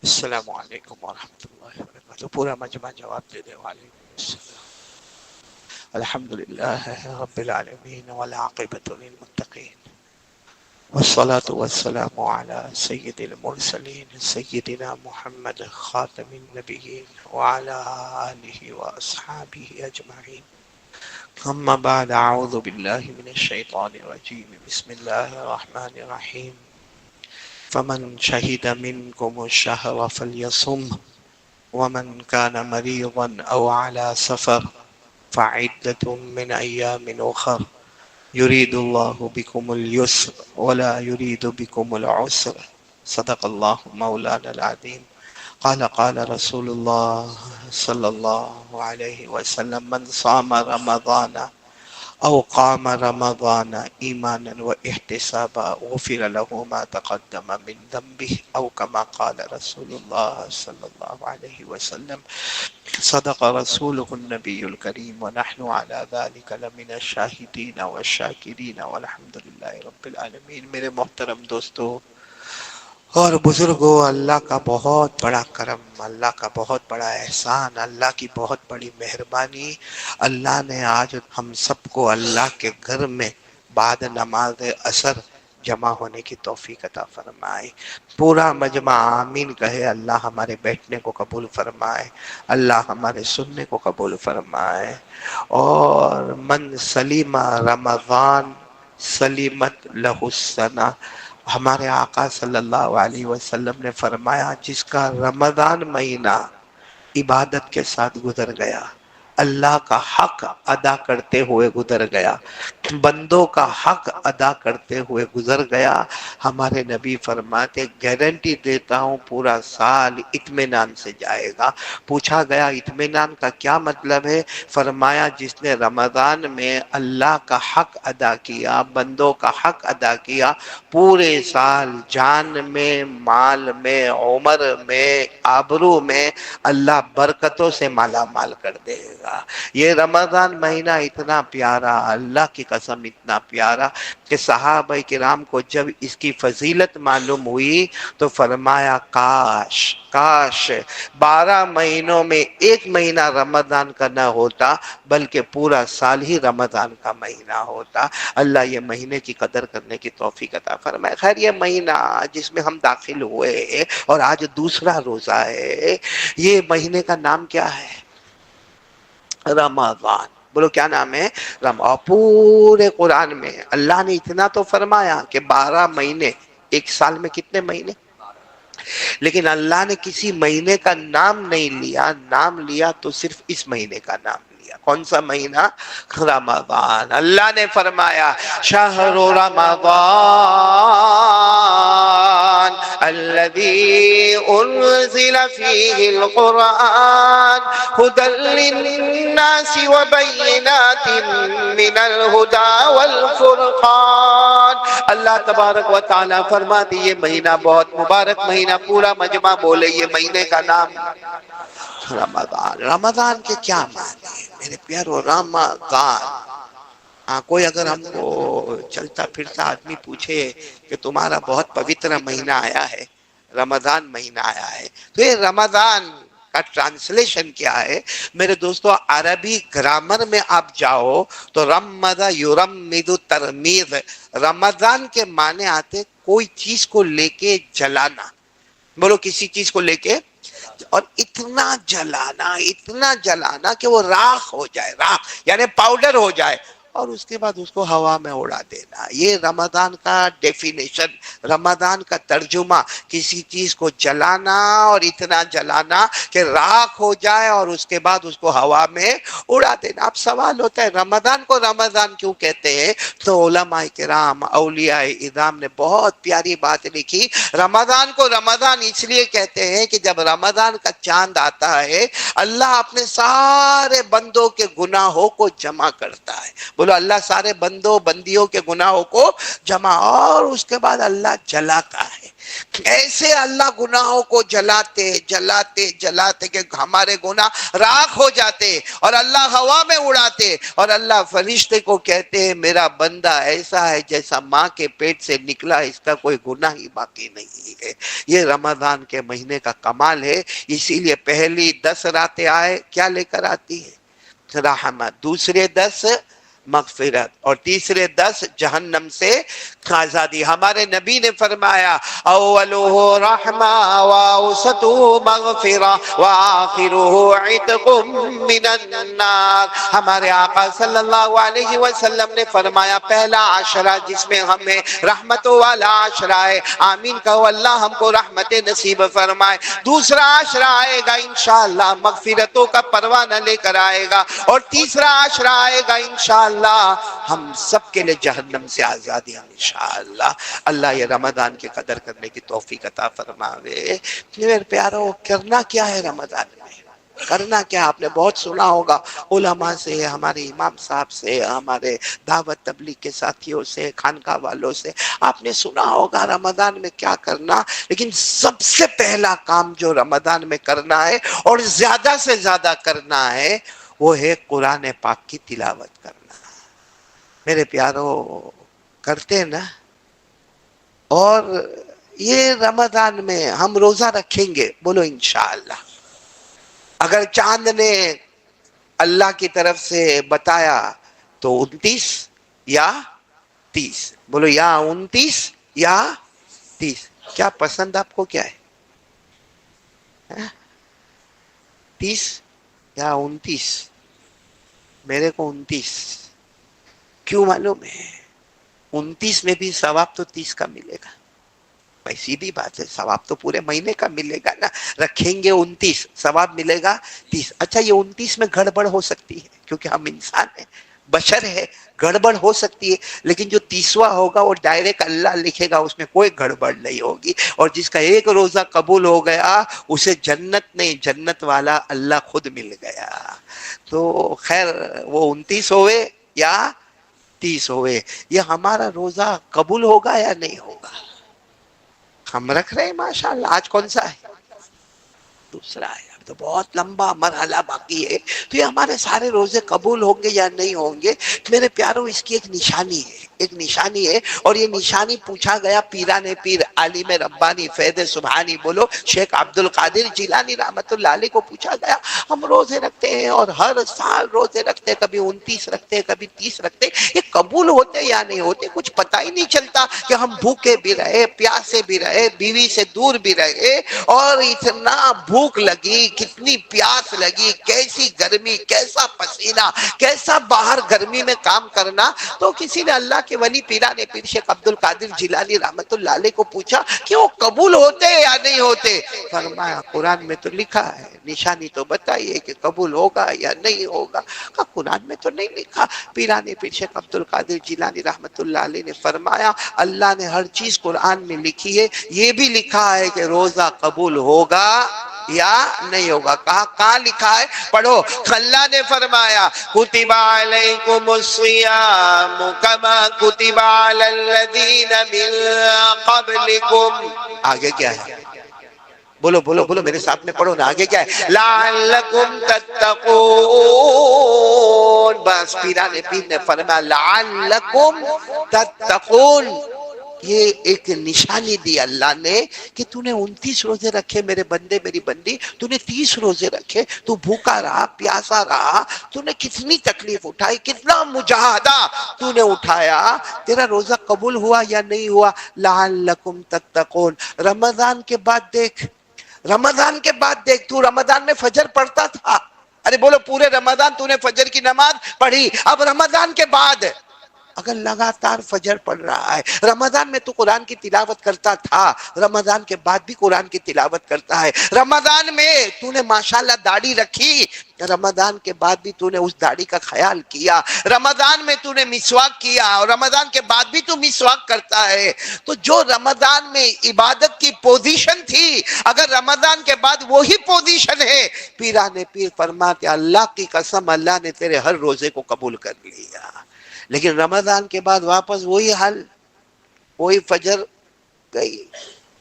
السلام علیکم ورحمۃ اللہ وبرکاتہ. پورا مجمع جواب دے دے. وعلیکم السلام. الحمد للہ رب العالمین والعاقبۃ للمتقین والصلاة والسلام على سید المرسلین سیدنا محمد خاتم النبیین وعلى آلہ واصحابہ اجمعین. اما بعد اعوذ باللہ من الشیطان الرجیم. بسم اللہ الرحمن الرحیم. فمن شهد منكم الشهر فليصم ومن كان مريضا أو على سفر فعدة من أيام أخر يريد الله بكم اليسر ولا يريد بكم العسر. صدق الله مولانا العظيم. قال رسول الله صلى الله عليه وسلم من صام رمضان أو قام رمضان إيمانا واحتسابا غفر له ما تقدم من ذنبه أو كما قال رسول الله صلى الله عليه وسلم. صدق رسوله النبي الكريم ونحن على ذلك لمن الشاهدين والشاكرين والحمد لله رب العالمين. میرے محترم دوستو اور بزرگوں، اللہ کا بہت بڑا کرم، اللہ کا بہت بڑا احسان، اللہ کی بہت بڑی مہربانی. اللہ نے آج ہم سب کو اللہ کے گھر میں بعد نماز عصر جمع ہونے کی توفیق عطا فرمائے. پورا مجمع آمین کہے. اللہ ہمارے بیٹھنے کو قبول فرمائے، اللہ ہمارے سننے کو قبول فرمائے. اور من سلیم رمضان سلیمت لہ السنہ. ہمارے آقا صلی اللہ علیہ وسلم نے فرمایا جس کا رمضان مہینہ عبادت کے ساتھ گزر گیا، اللہ کا حق ادا کرتے ہوئے گزر گیا، بندوں کا حق ادا کرتے ہوئے گزر گیا، ہمارے نبی فرماتے گارنٹی دیتا ہوں پورا سال اطمینان سے جائے گا. پوچھا گیا اطمینان کا کیا مطلب ہے؟ فرمایا جس نے رمضان میں اللہ کا حق ادا کیا، بندوں کا حق ادا کیا، پورے سال جان میں، مال میں، عمر میں، آبرو میں اللہ برکتوں سے مالا مال کر دے گا. یہ رمضان مہینہ اتنا پیارا، اللہ کی قسم اتنا پیارا کہ صحابہ کرام کو جب اس کی فضیلت معلوم ہوئی تو فرمایا کاش کاش 12 مہینوں میں ایک مہینہ رمضان کا نہ ہوتا بلکہ پورا سال ہی رمضان کا مہینہ ہوتا. اللہ یہ مہینے کی قدر کرنے کی توفیق عطا فرمائے. خیر یہ مہینہ جس میں ہم داخل ہوئے اور آج دوسرا روزہ ہے، یہ مہینے کا نام کیا ہے؟ رمضان. بولو کیا نام ہے؟ رمضان. پورے قرآن میں اللہ نے اتنا تو فرمایا کہ 12 مہینے، ایک سال میں کتنے مہینے؟ لیکن اللہ نے کسی مہینے کا نام نہیں لیا، نام لیا تو صرف اس مہینے کا نام لیا. کون سا مہینہ؟ رمضان. اللہ نے فرمایا شہر رمضان الذي انزل فيه القرآن هدى للناس وبينات من الهدى والفرقان. اللہ تبارک و تعالی فرماتے یہ مہینہ بہت مبارک مہینہ. پورا مجمع بولے یہ مہینے کا نام رمضان. رمضان کے کیا معنی ہے میرے پیارو؟ رمضان کوئی اگر ہم کو چلتا پھرتا آدمی پوچھے کہ تمہارا بہت پوتر مہینہ آیا ہے، رمضان مہینہ آیا ہے، تو یہ رمضان کا ٹرانسلیشن کیا ہے میرے دوستو؟ عربی گرامر میں آپ جاؤ تو رمض یرمد ترمیز. رمضان کے معنی آتے کوئی چیز کو لے کے جلانا. بولو کسی چیز کو لے کے، اور اتنا جلانا کہ وہ راخ ہو جائے، راخ یعنی پاؤڈر ہو جائے، اور اس کے بعد اس کو ہوا میں اڑا دینا. یہ رمضان کا ڈیفینیشن، رمضان کا ترجمہ، کسی چیز کو جلانا اور اتنا جلانا کہ راکھ ہو جائے اور اس کے بعد اس کو ہوا میں اڑا دینا. اب سوال ہوتا ہے رمضان کو رمضان کیوں کہتے ہیں؟ تو علماء کرام، اولیاء اعظام نے بہت پیاری بات لکھی. رمضان کو رمضان اس لیے کہتے ہیں کہ جب رمضان کا چاند آتا ہے اللہ اپنے سارے بندوں کے گناہوں کو جمع کرتا ہے. بولو اللہ سارے بندوں بندیوں کے گناہوں کو جمع، اور اس کے بعد اللہ جلاتا ہے. ایسے اللہ گناہوں کو جلاتے جلاتے جلاتے کہ ہمارے گناہ راکھ ہو جاتے، اور اللہ ہوا میں اڑاتے، اور اللہ فرشتے کو کہتے ہیں میرا بندہ ایسا ہے جیسا ماں کے پیٹ سے نکلا، اس کا کوئی گناہ ہی باقی نہیں ہے۔ یہ رمضان کے مہینے کا کمال ہے۔ اسی لیے پہلی 10 راتیں آئے کیا لے کر آتی ہے؟ رحمت، دوسرے 10 مغفرت، اور تیسرے 10 جہنم سے آزادی۔ ہمارے نبی نے فرمایا اولہ رحمہ واوسطہ مغفرہ وآخرہ عتق من النار۔ ہمارے آقا صلی اللہ علیہ وسلم نے فرمایا پہلا عشرہ جس میں ہمیں رحمتوں والا عشرہ ہے، آمین کہو اللہ ہم کو رحمت نصیب فرمائے۔ دوسرا عشرہ آئے گا انشاءاللہ مغفرتوں کا پروانہ لے کر آئے گا، اور تیسرا عشرہ آئے گا انشاءاللہ ہم سب کے لئے جہنم سے آزادی انشاءاللہ۔ اللہ یہ رمضان کی قدر کرنے کی توفیق عطا فرماوے۔ میرے پیارو، کرنا کیا ہے رمضان میں؟ کرنا کیا؟ آپ نے بہت سنا ہوگا علماء سے، ہمارے امام صاحب سے، ہمارے دعوت تبلیغ کے ساتھیوں سے، خانقاہ والوں سے، آپ نے سنا ہوگا رمضان میں کیا کرنا۔ لیکن سب سے پہلا کام جو رمضان میں کرنا ہے اور زیادہ سے زیادہ کرنا ہے وہ ہے قرآن پاک کی تلاوت کرنا۔ میرے پیارو، کرتے ہیں نا؟ اور یہ رمضان میں ہم روزہ رکھیں گے، بولو انشاءاللہ۔ اگر چاند نے اللہ کی طرف سے بتایا تو 29 یا 30، بولو یا 29 یا 30۔ کیا پسند آپ کو کیا ہے؟ 30 یا 29؟ میرے کو 29۔ کیوں معلوم ہے؟ 29 میں بھی ثواب تو 30 کا ملے گا۔ بھائی سیدھی بات ہے، ثواب تو پورے مہینے کا ملے گا نا۔ رکھیں گے 29، ثواب ملے گا 30۔ اچھا یہ 29 میں گڑبڑ ہو سکتی ہے کیونکہ ہم انسان ہیں، بشر ہے، گڑبڑ ہو سکتی ہے، لیکن جو 30واں ہوگا وہ ڈائریکٹ اللہ لکھے گا، اس میں کوئی گڑبڑ نہیں ہوگی۔ اور جس کا ایک روزہ قبول ہو گیا اسے جنت نہیں، جنت والا اللہ خود مل گیا۔ تو خیر وہ 29 ہوئے یا 30 ہوئے، یہ ہمارا روزہ قبول ہوگا یا نہیں ہوگا؟ ہم رکھ رہے ہیں ماشاءاللہ۔ آج کون سا ہے؟ دوسرا ہے۔ اب تو بہت لمبا مرحلہ باقی ہے، تو یہ ہمارے سارے روزے قبول ہوں گے یا نہیں ہوں گے؟ میرے پیاروں، اس کی ایک نشانی ہے، ایک نشانی ہے، اور یہ نشانی پوچھا گیا پیران پیر عالم ربانی فیض سبحانی، بولو شیخ عبد القادر جیلانی رحمت اللہ علیہ کو پوچھا گیا ہم روزے رکھتے ہیں اور ہر سال روزے رکھتے ہیں، کبھی 29 رکھتے ہیں، کبھی 30 رکھتے ہیں، یہ قبول ہوتے یا نہیں ہوتے؟ کچھ پتہ ہی نہیں چلتا کہ ہم بھوکے بھی رہے، پیاسے بھی رہے، بیوی سے دور بھی رہے، اور اتنا بھوک لگی، کتنی پیاس لگی، کیسی گرمی، کیسا پسینہ، کیسا باہر گرمی میں کام کرنا۔ تو کسی نے اللہ کے ولی پیران پیر شیخ عبد القادر جیلانی رحمت اللہ علیہ کو پوچھا کہ وہ قبول ہوتے یا نہیں ہوتے؟ فرمایا قرآن میں تو لکھا ہے، نشانی تو بتائیے کہ قبول ہوگا یا نہیں ہوگا۔ کہا قرآن میں تو نہیں لکھا۔ پیران پیر شیخ عبد القادر جیلانی رحمت اللہ علیہ نے فرمایا اللہ نے ہر چیز قرآن میں لکھی ہے، یہ بھی لکھا ہے کہ روزہ قبول ہوگا یا نہیں ہوگا۔ کہاں لکھا ہے؟ پڑھو۔ اللہ نے فرمایا کتب علیکم الصیام کما کتب علی الذین من قبلکم۔ آگے کیا ہے؟ بولو بولو بولو میرے ساتھ میں پڑھو نا، آگے کیا ہے؟ لعلکم تتقون۔ بس پیران پیر نے فرمایا لعلکم تتقون، یہ ایک نشانی دی اللہ نے کہ تو نے 29 روزے رکھے میرے بندے میری بندی، تو نے 30 روزے رکھے، تو بھوکا رہا پیاسا رہا، تو نے کتنی تکلیف اٹھائی، کتنا مجاہدہ تو نے اٹھایا، تیرا روزہ قبول ہوا یا نہیں ہوا؟ لعلکم تتقون۔ رمضان کے بعد دیکھ، رمضان کے بعد دیکھ، تو رمضان میں فجر پڑھتا تھا، ارے بولو پورے رمضان تو نے فجر کی نماز پڑھی، اب رمضان کے بعد اگر لگاتار فجر پڑھ رہا ہے، رمضان میں تو قرآن کی تلاوت کرتا تھا، رمضان کے بعد بھی قرآن کی تلاوت کرتا ہے، رمضان میں تو نے ماشاءاللہ داڑھی رکھی، رمضان کے بعد بھی تو نے اس داڑھی کا خیال کیا، رمضان میں تو نے مسواک کیا اور رمضان کے بعد بھی تو مسواک کرتا ہے، تو جو رمضان میں عبادت کی پوزیشن تھی اگر رمضان کے بعد وہی پوزیشن ہے، پیران پیر فرماتے اللہ کی قسم اللہ نے تیرے ہر روزے کو قبول کر لیا۔ لیکن رمضان کے بعد واپس وہی حال، وہی فجر گئی،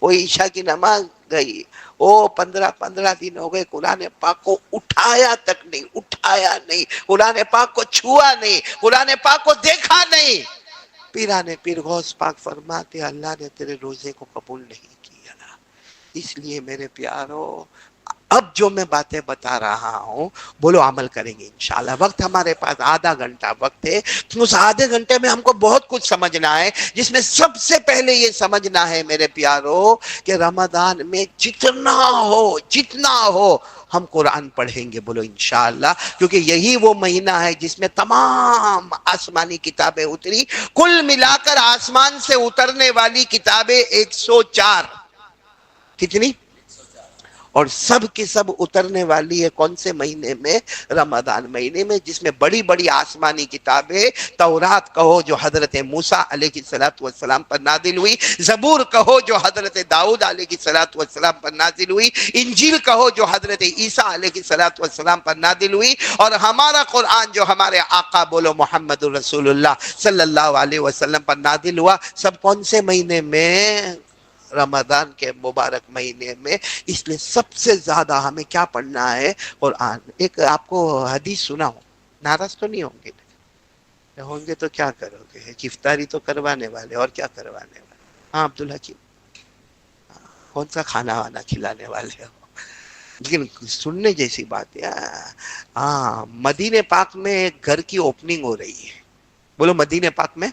وہ عشاء کی نماز گئی، وہ 15 دن ہو گئے قرآن پاک کو اٹھایا تک نہیں، اٹھایا نہیں، قرآن پاک کو چھوا نہیں، قرآن پاک کو دیکھا نہیں۔ پیران پیر غوث پاک فرماتے اللہ نے تیرے روزے کو قبول نہیں کیا۔ اس لیے میرے پیارو، اب جو میں باتیں بتا رہا ہوں بولو عمل کریں گے انشاءاللہ۔ وقت ہمارے پاس آدھا گھنٹہ وقت ہے، اس آدھے گھنٹے میں ہم کو بہت کچھ سمجھنا ہے، جس میں سب سے پہلے یہ سمجھنا ہے میرے پیارو کہ رمضان میں جتنا ہو ہم قرآن پڑھیں گے، بولو انشاءاللہ، کیونکہ یہی وہ مہینہ ہے جس میں تمام آسمانی کتابیں اتری، کل ملا کر آسمان سے اترنے والی کتابیں 104، کتنی؟ اور سب کی سب اترنے والی ہے کون سے مہینے میں؟ رمضان مہینے میں، جس میں بڑی بڑی آسمانی کتابیں، تورات کہو جو حضرت موسیٰ علیہ السلام پر نازل ہوئی، زبور کہو جو حضرت داؤد علیہ السلام پر نازل ہوئی، انجیل کہو جو حضرت عیسیٰ علیہ السلام پر نازل ہوئی، اور ہمارا قرآن جو ہمارے آقا بولو محمد رسول اللہ صلی اللہ علیہ وسلم پر نازل ہوا، سب کون سے مہینے میں؟ رمضان کے مبارک مہینے میں۔ اس لیے سب سے زیادہ ہمیں کیا پڑھنا ہے؟ قرآن۔ ایک آپ کو حدیث سناؤں، ناراض تو نہیں ہوں گے؟ ہوں گے تو کیا کرو گے؟ افطاری تو کروانے والے، اور کیا کروانے والے؟ ہاں عبدالحکیم، کون سا کھانا وانا کھلانے والے ہو؟ لیکن سننے جیسی بات ہے۔ ہاں، مدینہ پاک میں ایک گھر کی اوپننگ ہو رہی ہے، بولو مدینہ پاک میں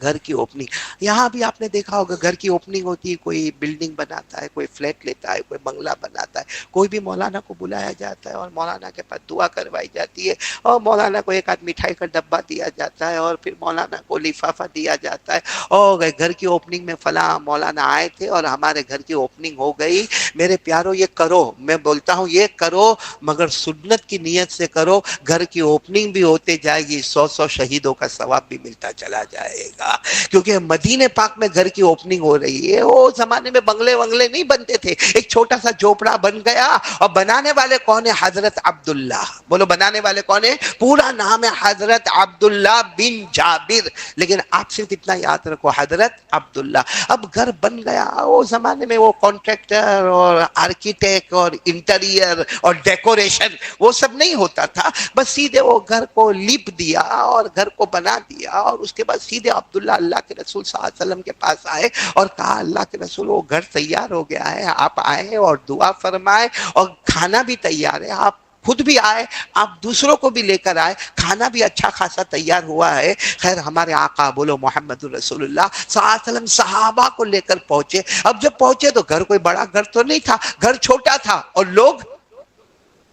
گھر کی اوپننگ۔ یہاں بھی آپ نے دیکھا ہوگا گھر کی اوپننگ ہوتی ہے، کوئی بلڈنگ بناتا ہے، کوئی فلیٹ لیتا ہے، کوئی بنگلہ بناتا ہے، کوئی بھی مولانا کو بلایا جاتا ہے اور مولانا کے پاس دعا کروائی جاتی ہے، اور مولانا کو ایک آدھ مٹھائی کا ڈبہ دیا جاتا ہے، اور پھر مولانا کو لفافہ دیا جاتا ہے، اور گھر کی اوپننگ میں فلاں مولانا آئے تھے اور ہمارے گھر کی اوپننگ ہو گئی۔ میرے پیارو یہ کرو، میں بولتا ہوں یہ کرو، مگر سنت کی نیت سے کرو، گھر کی اوپننگ بھی ہوتے جائے گی، 100 شہیدوں کا ثواب بھی ملتا چلا جائے گا۔ کیونکہ مدینہ پاک میں گھر کی اوپننگ ہو رہی ہے۔ وہ زمانے میں بنگلے ونگلے نہیں بنتے تھے، ایک چھوٹا سا جھوپڑا بن گیا، اور بنانے والے کون ہیں؟ حضرت عبداللہ، بولو بنانے والے کون ہیں؟ پورا نام ہے حضرت عبداللہ بن جابر، لیکن آپ صرف اتنا یاد رکھو حضرت عبداللہ۔ اب گھر بن گیا، وہ زمانے میں وہ کانٹریکٹر اور آرکیٹیکٹ اور انٹیریئر اور ڈیکوریشن وہ سب نہیں ہوتا تھا، بس سیدھے وہ گھر کو لیپ دیا اور گھر کو بنا دیا، اور اس کے بعد سیدھے عبداللہ اللہ کے رسول صلی اللہ علیہ وسلم کے پاس آئے اور کہا اللہ کے رسول وہ گھر تیار ہو گیا ہے، آپ آئے اور دعا فرمائے، اور کھانا بھی تیار ہے، آپ خود بھی آئے، آپ دوسروں کو بھی لے کر آئے، کھانا بھی اچھا خاصا تیار ہوا ہے۔ خیر ہمارے آقا بولو محمد رسول اللہ صلی اللہ علیہ وسلم صحابہ کو لے کر پہنچے۔ اب جب پہنچے تو گھر کوئی بڑا گھر تو نہیں تھا، گھر چھوٹا تھا اور لوگ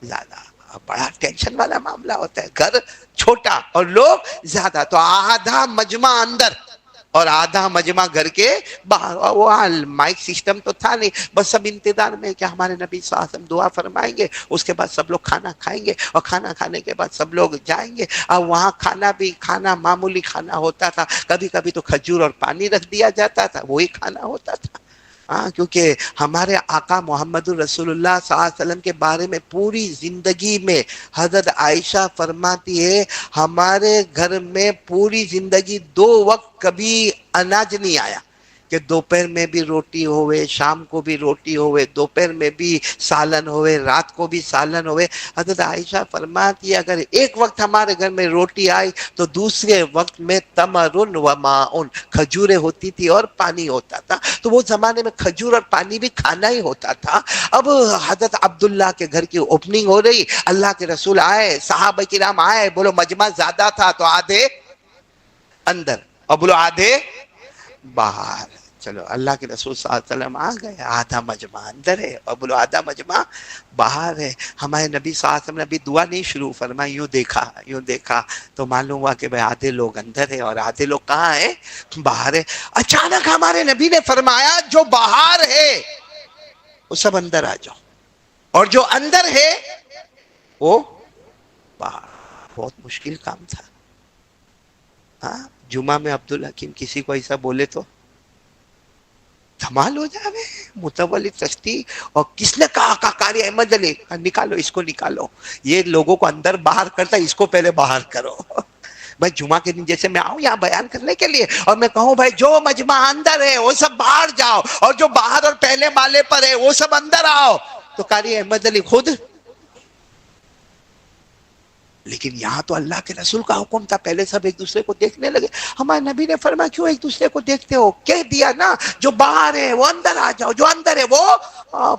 زیادہ، بڑا ٹینشن والا معاملہ ہوتا ہے، گھر چھوٹا اور لوگ زیادہ، تو آدھا مجمع اندر اور آدھا مجمع گھر کے باہر، اور وہ مائک سسٹم تو تھا نہیں، بس سب انتظار میں کہ ہمارے نبی صلی اللہ علیہ وسلم دعا فرمائیں گے، اس کے بعد سب لوگ کھانا کھائیں گے، اور کھانا کھانے کے بعد سب لوگ جائیں گے۔ اور وہاں کھانا بھی کھانا معمولی کھانا ہوتا تھا، کبھی کبھی تو کھجور اور پانی رکھ دیا جاتا تھا، وہی کھانا ہوتا تھا۔ ہاں، کیونکہ ہمارے آقا محمد الرسول اللہ صلی اللہ علیہ وسلم کے بارے میں پوری زندگی میں حضرت عائشہ فرماتی ہے ہمارے گھر میں پوری زندگی 2 وقت کبھی اناج نہیں آیا، کہ دوپہر میں بھی روٹی ہوئے، شام کو بھی روٹی ہوئے، دوپہر میں بھی سالن ہوئے، رات کو بھی سالن ہوئے۔ حضرت عائشہ فرماتی ہے اگر ایک وقت ہمارے گھر میں روٹی آئی تو دوسرے وقت میں تمرن و ماؤن، کھجوریں ہوتی تھی اور پانی ہوتا تھا، تو وہ زمانے میں کھجور اور پانی بھی کھانا ہی ہوتا تھا۔ اب حضرت عبداللہ کے گھر کی اوپننگ ہو رہی، اللہ کے رسول آئے، صحابہ کرام آئے، بولو مجمع زیادہ تھا تو آدھے اندر اور بولو آدھے باہر۔ چلو اللہ کے رسول صلی اللہ علیہ وسلم آ گئے، آدھا مجمع اندر ہے اور بولو آدھا مجمع باہر ہے۔ ہمارے نبی صلی اللہ علیہ وسلم نے ابھی دعا نہیں شروع فرمائی، یوں دیکھا تو معلوم ہوا کہ بھئی آدھے لوگ اندر ہیں اور آدھے لوگ کہاں ہیں؟ باہر ہے۔ اچانک ہمارے نبی نے فرمایا جو باہر ہے وہ سب اندر آ جاؤ، اور جو اندر ہے وہ باہر۔ بہت مشکل کام تھا۔ ہاں، جمعہ میں عبدالحکیم کسی کو ایسا بولے تو دھمال ہو جاوے، متولی چشتی، اور کس نے کہا آقا قاری احمد علی نکالو، اس کو نکالو، یہ لوگوں کو اندر باہر کرتا ہے، اس کو پہلے باہر کرو۔ بھائی جمعہ کے دن جیسے میں آؤں یہاں بیان کرنے کے لیے اور میں کہوں بھائی جو مجمع اندر ہے وہ سب باہر جاؤ اور جو باہر اور پہلے مالے پر ہے وہ سب اندر آؤ، تو قاری احمد علی خود، لیکن یہاں تو اللہ کے رسول کا حکم تھا، پہلے سب ایک دوسرے کو دیکھنے لگے۔ ہمارے نبی نے فرمایا کیوں ایک دوسرے کو دیکھتے ہو؟ کہہ دیا نا جو باہر ہے وہ اندر آ جاؤ، جو اندر ہے وہ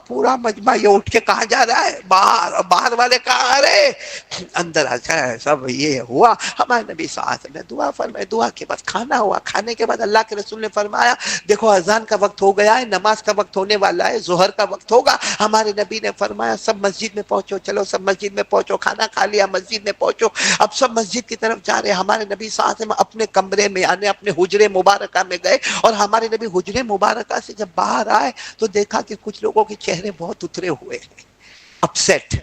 پورا مجمع یہ اٹھ کے کہاں جا رہا ہے؟ باہر، اور باہر والے کہاں آ رہے؟ اندر آ جائے۔ سب یہ ہوا، ہمارے نبی صلی اللہ علیہ وسلم نے دعا فرمائی، دعا کے بعد کھانا ہوا، کھانے کے بعد اللہ کے رسول نے فرمایا دیکھو اذان کا وقت ہو گیا ہے، نماز کا وقت ہونے والا ہے، ظہر کا وقت ہوگا۔ ہمارے نبی نے فرمایا سب مسجد میں پہنچو، چلو سب مسجد میں پہنچو، کھانا کھا لیا مسجد میں پہنچو۔ اب سب مسجد کی طرف جا رہے، ہمارے نبی صلی اللہ علیہ وسلم اپنے کمرے میں یعنی اپنے حجرے مبارکہ میں گئے، اور ہمارے نبی حجرے مبارکہ سے جب باہر آئے تو دیکھا کہ کچھ لوگوں کے چہرے بہت اترے ہوئے ہیں، اپسیٹ،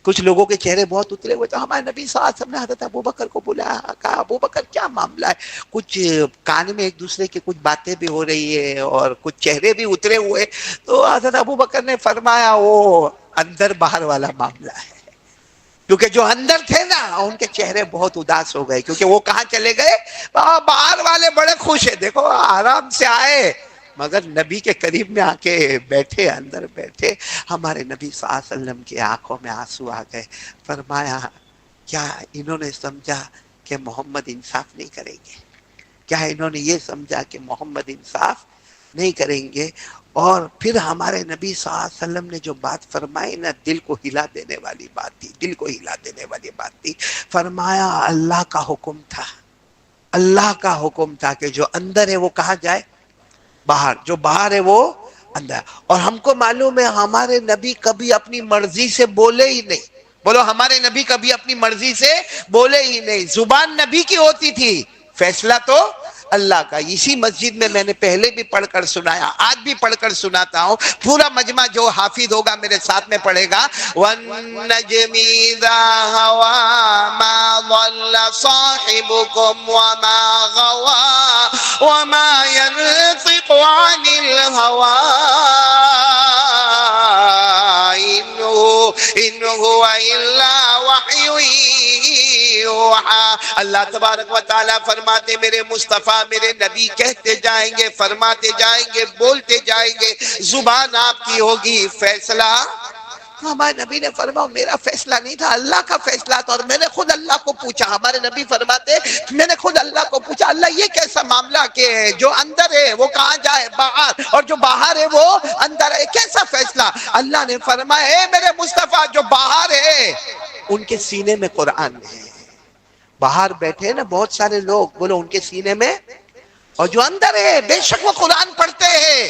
کچھ لوگوں کے چہرے بہت اترے ہوئے۔ تو ہمارے نبی صلی اللہ علیہ وسلم نے حضرت ابوبکر کو بلایا، کہا ابوبکر کیا معاملہ ہے؟ کچھ کان میں ایک دوسرے کی کچھ باتیں بھی ہو رہی ہے اور کچھ چہرے بھی اترے ہوئے۔ تو حضرت ابوبکر نے فرمایا وہ اندر باہر والا معاملہ ہے، کیونکہ جو اندر تھے نا ان کے چہرے بہت اداس ہو گئے، کیونکہ وہ کہاں چلے گئے؟ باہر والے بڑے خوش ہیں، دیکھو آرام سے آئے مگر نبی کے قریب میں آ کے بیٹھے، اندر بیٹھے۔ ہمارے نبی صلی اللہ علیہ وسلم کی آنکھوں میں آنسو آ گئے۔ فرمایا کیا انہوں نے سمجھا کہ محمد انصاف نہیں کریں گے؟ کیا انہوں نے یہ سمجھا کہ محمد انصاف نہیں کریں گے؟ اور پھر ہمارے نبی صلی اللہ علیہ وسلم نے جو بات فرمائی نا، دل کو ہلا دینے والی بات تھی، دل کو ہلا دینے والی بات تھی۔ فرمایا اللہ کا حکم تھا، اللہ کا حکم تھا کہ جو اندر ہے وہ کہاں جائے؟ باہر، جو باہر ہے وہ اندر۔ اور ہم کو معلوم ہے ہمارے نبی کبھی اپنی مرضی سے بولے ہی نہیں، بولو ہمارے نبی کبھی اپنی مرضی سے بولے ہی نہیں، زبان نبی کی ہوتی تھی، فیصلہ تو اللہ کا۔ اسی مسجد میں میں نے پہلے بھی پڑھ کر سنایا، آج بھی پڑھ کر سناتا ہوں، پورا مجمع جو حافظ ہوگا میرے ساتھ میں پڑھے گا، وَالنَّجْمِ إِذَا هَوَىٰ مَا ضَلَّ صَاحِبُكُمْ وَمَا غَوَىٰ وَمَا يَنطِقُ عَنِ الْهَوَىٰ إِنْ هُوَ إِلَّا وَحْيٌ یوحیٰ۔ اللہ تبارک و تعالیٰ فرماتے میرے مصطفیٰ میرے نبی کہتے جائیں گے، فرماتے جائیں گے، بولتے جائیں گے، زبان آپ کی ہوگی، فیصلہ ہمارے نبی نے فرمایا میرا فیصلہ نہیں تھا، اللہ کا فیصلہ تھا، اور میں نے خود اللہ کو پوچھا۔ ہمارے نبی فرماتے میں نے خود اللہ کو پوچھا اللہ یہ کیسا معاملہ کہ جو اندر ہے وہ کہاں جائے؟ باہر، اور جو باہر ہے وہ اندر ہے، کیسا فیصلہ؟ اللہ نے فرمایا اے میرے مصطفیٰ جو باہر ہے ان کے سینے میں قرآن ہے۔ باہر بیٹھے نا بہت سارے لوگ، بولو ان کے سینے میں، اور جو اندر ہے بے شک وہ قرآن پڑھتے ہیں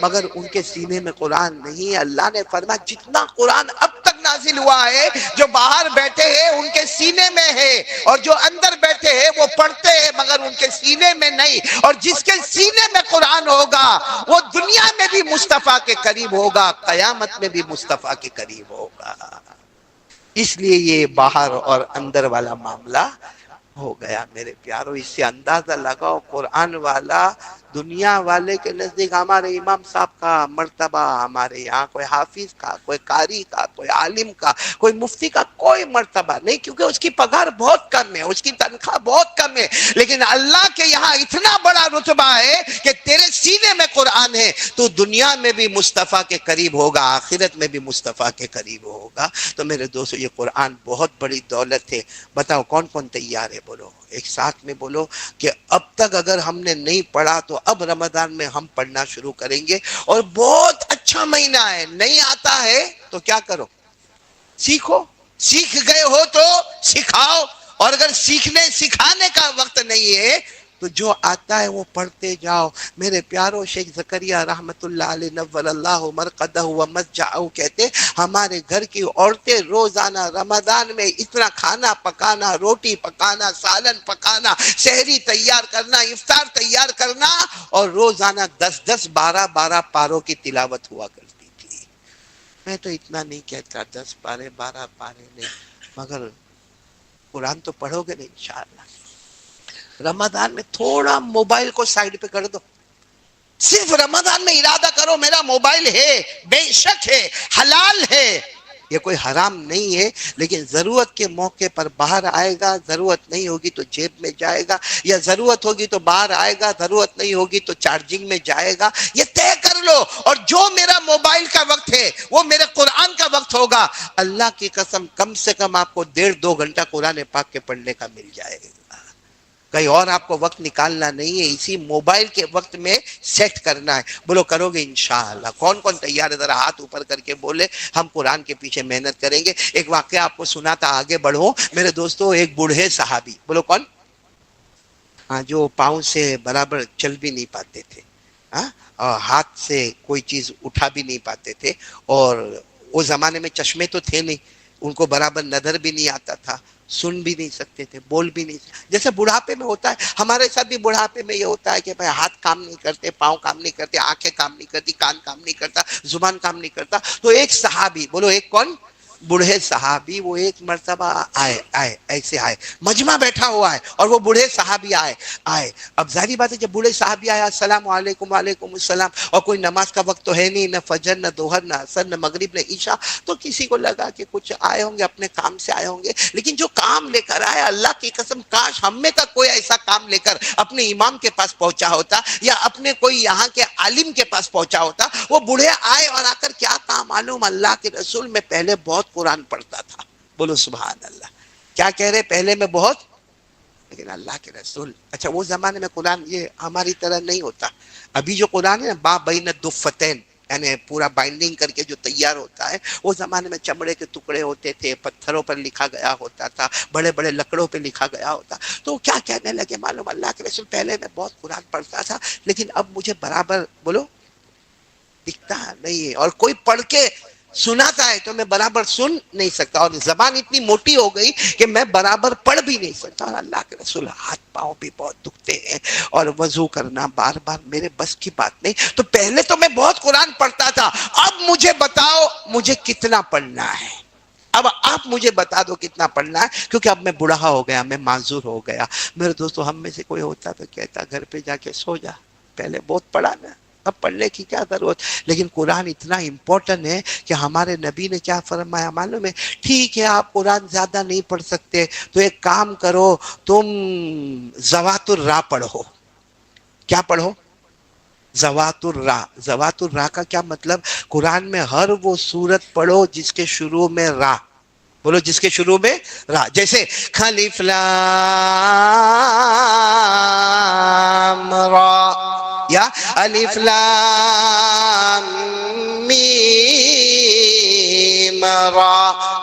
مگر ان کے سینے میں قرآن نہیں۔ اللہ نے فرمایا جتنا قرآن اب تک نازل ہوا ہے جو باہر بیٹھے ہیں ان کے سینے میں ہے، اور جو اندر بیٹھے ہیں وہ پڑھتے ہیں مگر ان کے سینے میں نہیں۔ اور جس کے سینے میں قرآن ہوگا وہ دنیا میں بھی مصطفیٰ کے قریب ہوگا، قیامت میں بھی مصطفیٰ کے قریب ہوگا۔ اس لیے یہ باہر اور اندر والا معاملہ ہو گیا۔ میرے پیارو اس سے اندازہ لگاؤ قرآن والا دنیا والے کے نزدیک ہمارے امام صاحب کا مرتبہ، ہمارے یہاں کوئی حافظ کا، کوئی قاری کا، کوئی عالم کا، کوئی مفتی کا کوئی مرتبہ نہیں، کیونکہ اس کی پگار بہت کم ہے، اس کی تنخواہ بہت کم ہے۔ لیکن اللہ کے یہاں اتنا بڑا رتبہ ہے کہ تیرے سینے میں قرآن ہے، تو دنیا میں بھی مصطفیٰ کے قریب ہوگا، آخرت میں بھی مصطفیٰ کے قریب ہوگا۔ تو میرے دوستو یہ قرآن بہت بڑی دولت ہے۔ بتاؤ کون کون تیار ہے؟ بولو ایک ساتھ میں بولو کہ اب تک اگر ہم نے نہیں پڑھا تو اب رمضان میں ہم پڑھنا شروع کریں گے، اور بہت اچھا مہینہ ہے۔ نہیں آتا ہے تو کیا کرو؟ سیکھو، سیکھ گئے ہو تو سکھاؤ، اور اگر سکھانے کا وقت نہیں ہے تو جو آتا ہے وہ پڑھتے جاؤ۔ میرے پیارو شیخ زکریا رحمت اللہ علیہ نور اللہ مرقدہ و مسجعہ کہتے ہمارے گھر کی عورتیں روزانہ رمضان میں اتنا کھانا پکانا، روٹی پکانا، سالن پکانا، سحری تیار کرنا، افطار تیار کرنا، اور روزانہ 10 12 پاروں کی تلاوت ہوا کرتی تھی۔ میں تو اتنا نہیں کہتا 10 پارے 12 پارے نہیں، مگر قرآن تو پڑھو گے نہیں انشاءاللہ۔ رمضان میں تھوڑا موبائل کو سائیڈ پہ کر دو، صرف رمضان میں ارادہ کرو میرا موبائل ہے، بے شک ہے، حلال ہے، یہ کوئی حرام نہیں ہے، لیکن ضرورت کے موقع پر باہر آئے گا، ضرورت نہیں ہوگی تو جیب میں جائے گا، یا ضرورت ہوگی تو باہر آئے گا، ضرورت نہیں ہوگی تو چارجنگ میں جائے گا، یہ طے کر لو۔ اور جو میرا موبائل کا وقت ہے وہ میرے قرآن کا وقت ہوگا، اللہ کی قسم کم سے کم آپ کو 1.5-2 گھنٹہ قرآن پاک کے پڑھنے کا مل جائے گا۔ کہیں اور آپ کو وقت نکالنا نہیں ہے، اسی موبائل کے وقت میں سیٹ کرنا ہے۔ بولو کرو گے انشاءاللہ؟ کون کون تیار ہے؟ ذرا ہاتھ اوپر کر کے بولے ہم قرآن کے پیچھے محنت کریں گے۔ ایک واقعہ آپ کو سناتا آگے بڑھو میرے دوستو۔ ایک بوڑھے صحابی، بولو کون؟ ہاں، جو پاؤں سے برابر چل بھی نہیں پاتے تھے، ہاں، اور ہاتھ سے کوئی چیز اٹھا بھی نہیں پاتے تھے، اور اس زمانے میں چشمے تو تھے نہیں، ان کو برابر نظر بھی نہیں آتا تھا، سن بھی نہیں سکتے تھے، بول بھی نہیں سکتے۔ جیسے بڑھاپے میں ہوتا ہے، ہمارے ساتھ بھی بڑھاپے میں یہ ہوتا ہے کہ بھائی ہاتھ کام نہیں کرتے، پاؤں کام نہیں کرتے، آنکھیں کام نہیں کرتی، کان کام نہیں کرتا، زبان کام نہیں کرتا۔ تو ایک صحابی، بولو ایک کون؟ بوڑھے صحابی، وہ ایک مرتبہ ایسے آئے، مجمع بیٹھا ہوا ہے اور وہ بوڑھے صحابی آئے۔ اب ظاہری بات ہے جب بوڑھے صحابی آیا، السلام علیکم، وعلیکم السلام، اور کوئی نماز کا وقت تو ہے نہیں، نہ فجر، نہ ظہر، نہ عصر، نہ مغرب، نہ عشاء، تو کسی کو لگا کہ کچھ آئے ہوں گے، اپنے کام سے آئے ہوں گے۔ لیکن جو کام لے کر آیا، اللہ کی قسم کاش ہم میں کا کوئی ایسا کام لے کر اپنے امام کے پاس پہنچا ہوتا، یا اپنے کوئی یہاں کے عالم کے پاس پہنچا ہوتا۔ وہ بوڑھے آئے اور آ کر کیا کہا معلوم؟ اللہ کے رسول میں پہلے بہت قرآن پڑھتا تھا۔ بولو سبحان اللہ۔ کیا کہہ رہے؟ پہلے میں بہت، لیکن اللہ کے رسول، اچھا وہ زمانے میں قرآن یہ ہماری طرح نہیں ہوتا۔ ابھی جو قرآن ہے نا، با بین الدفتین، یعنی پورا بائنڈنگ کر کے جو تیار ہوتا ہے، وہ زمانے میں چمڑے کے ٹکڑے ہوتے تھے، پتھروں پر لکھا گیا ہوتا تھا، بڑے بڑے لکڑوں پہ لکھا گیا ہوتا۔ تو کیا کہنے لگے معلوم؟ اللہ کے رسول پہلے میں بہت قرآن پڑھتا تھا، لیکن اب مجھے برابر، بولو، دکھتا نہیں ہے، اور کوئی پڑھ کے سناتا ہے تو میں برابر سن نہیں سکتا، اور زبان اتنی موٹی ہو گئی کہ میں برابر پڑھ بھی نہیں سکتا۔ اور اللہ کے رسول ہاتھ پاؤں بھی بہت دکھتے ہیں، اور وضو کرنا بار بار میرے بس کی بات نہیں۔ تو پہلے تو میں بہت قرآن پڑھتا تھا، اب مجھے بتاؤ مجھے کتنا پڑھنا ہے؟ اب آپ مجھے بتا دو کتنا پڑھنا ہے، کیونکہ اب میں بوڑھا ہو گیا، میں معذور ہو گیا۔ میرے دوستو، ہم میں سے کوئی ہوتا تو کہتا گھر پہ جا کے سو جا، پہلے بہت پڑھا نا، اب پڑھنے کی کیا ضرورت؟ لیکن قرآن اتنا امپورٹنٹ ہے کہ ہمارے نبی نے کیا فرمایا معلوم ہے؟ ٹھیک ہے آپ قرآن زیادہ نہیں پڑھ سکتے تو ایک کام کرو، تم ذوات الراء پڑھو۔ کیا پڑھو؟ ذوات الراء۔ ذوات الراء کا کیا مطلب؟ قرآن میں ہر وہ سورت پڑھو جس کے شروع میں را، بولو جس کے شروع میں را، جیسے الف لام را، یا الف لام میم را،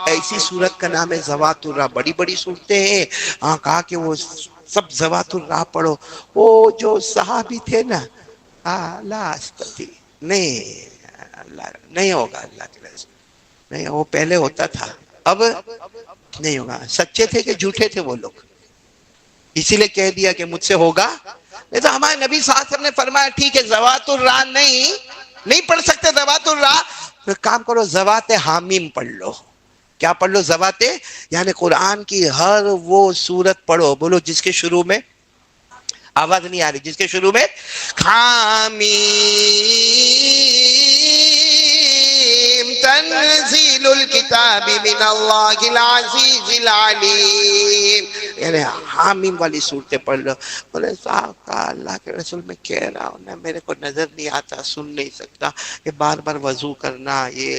ایسی سورت کا نام ہے ذوات الراء۔ بڑی بڑی صورتیں ہیں، ہاں کہا کہ وہ سب ذوات الراء پڑھو۔ وہ جو صحابی تھے نا، لا استطیع، نہیں، نہیں ہوگا اللہ کے رسول، نہیں، وہ پہلے ہوتا تھا، اب نہیں ہوگا۔ سچے تھے کہ جھوٹے تھے وہ لوگ؟ اسی لیے کہہ دیا کہ مجھ سے ہوگا نہیں۔ تو ہمارے نبی صلی اللہ علیہ وسلم نے فرمایا ٹھیک ہے ذوات الراء نہیں پڑھ سکتے ذوات الراء، پھر کام کرو ذوات حامیم پڑھ لو۔ کیا پڑھ لو؟ ذوات، یعنی قرآن کی ہر وہ سورت پڑھو، بولو جس کے شروع میں، آواز نہیں آ رہی، جس کے شروع میں حامیم تنزیل الکتاب من اللہ العزیز العلیم، یعنی حامیم والی صورتیں پڑھ لو۔ بولے صاحب کہا اللہ کے رسول میں کہہ رہا ہوں نا، میرے کو نظر نہیں آتا، سن نہیں سکتا، یہ بار بار وضو کرنا، یہ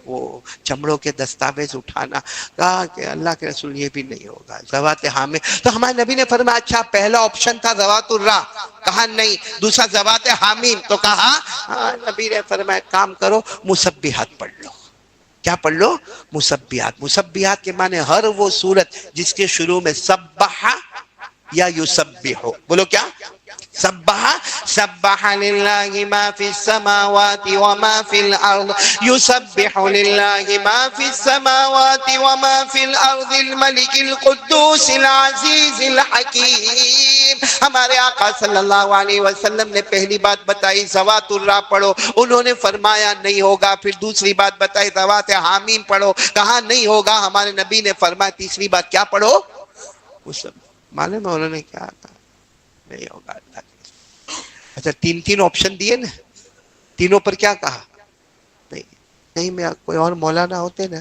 وہ چمڑوں کے دستاویز اٹھانا۔ کہا کہ اللہ کے رسول یہ بھی نہیں ہوگا، ذوات حامیم۔ تو ہمارے نبی نے فرمایا اچھا پہلا آپشن تھا ذوات الراء، کہا نہیں، دوسرا ذوات حامیم، تو کہا ہاں، نبی نے فرمایا کام کرو مسبحات پڑھ لو۔ کیا پڑھ لو؟ مسبحات۔ مسبحات کے معنی ہر وہ سورت جس کے شروع میں سبح یا یسبح، بولو کیا؟ سبح، سبح للہ ما فی السماوات وما فی الارض، یسبح للہ ما فی السماوات وما فی الارض الملک القدوس العزیز الحکیم۔ ہمارے آقا صلی اللہ علیہ وسلم نے پہلی بات بتائی ذوات الراء پڑھو، انہوں نے فرمایا نہیں ہوگا۔ پھر دوسری بات بتائی ذوات حامیم پڑھو، کہا نہیں ہوگا۔ ہمارے نبی نے فرمایا تیسری بات کیا پڑھو؟ معلوم ہے انہوں نے کیا کہا؟ نہیں ہوگا اللہ کے۔ اچھا تین آپشن دیے نا، تینوں پر کیا کہا؟ نہیں میں کوئی اور مولانا ہوتے نا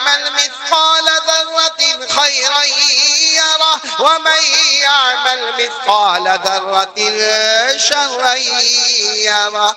يعمل مثقال ذرة خيرا يره ومن يعمل مثقال ذرة شرا يره।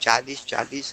40-40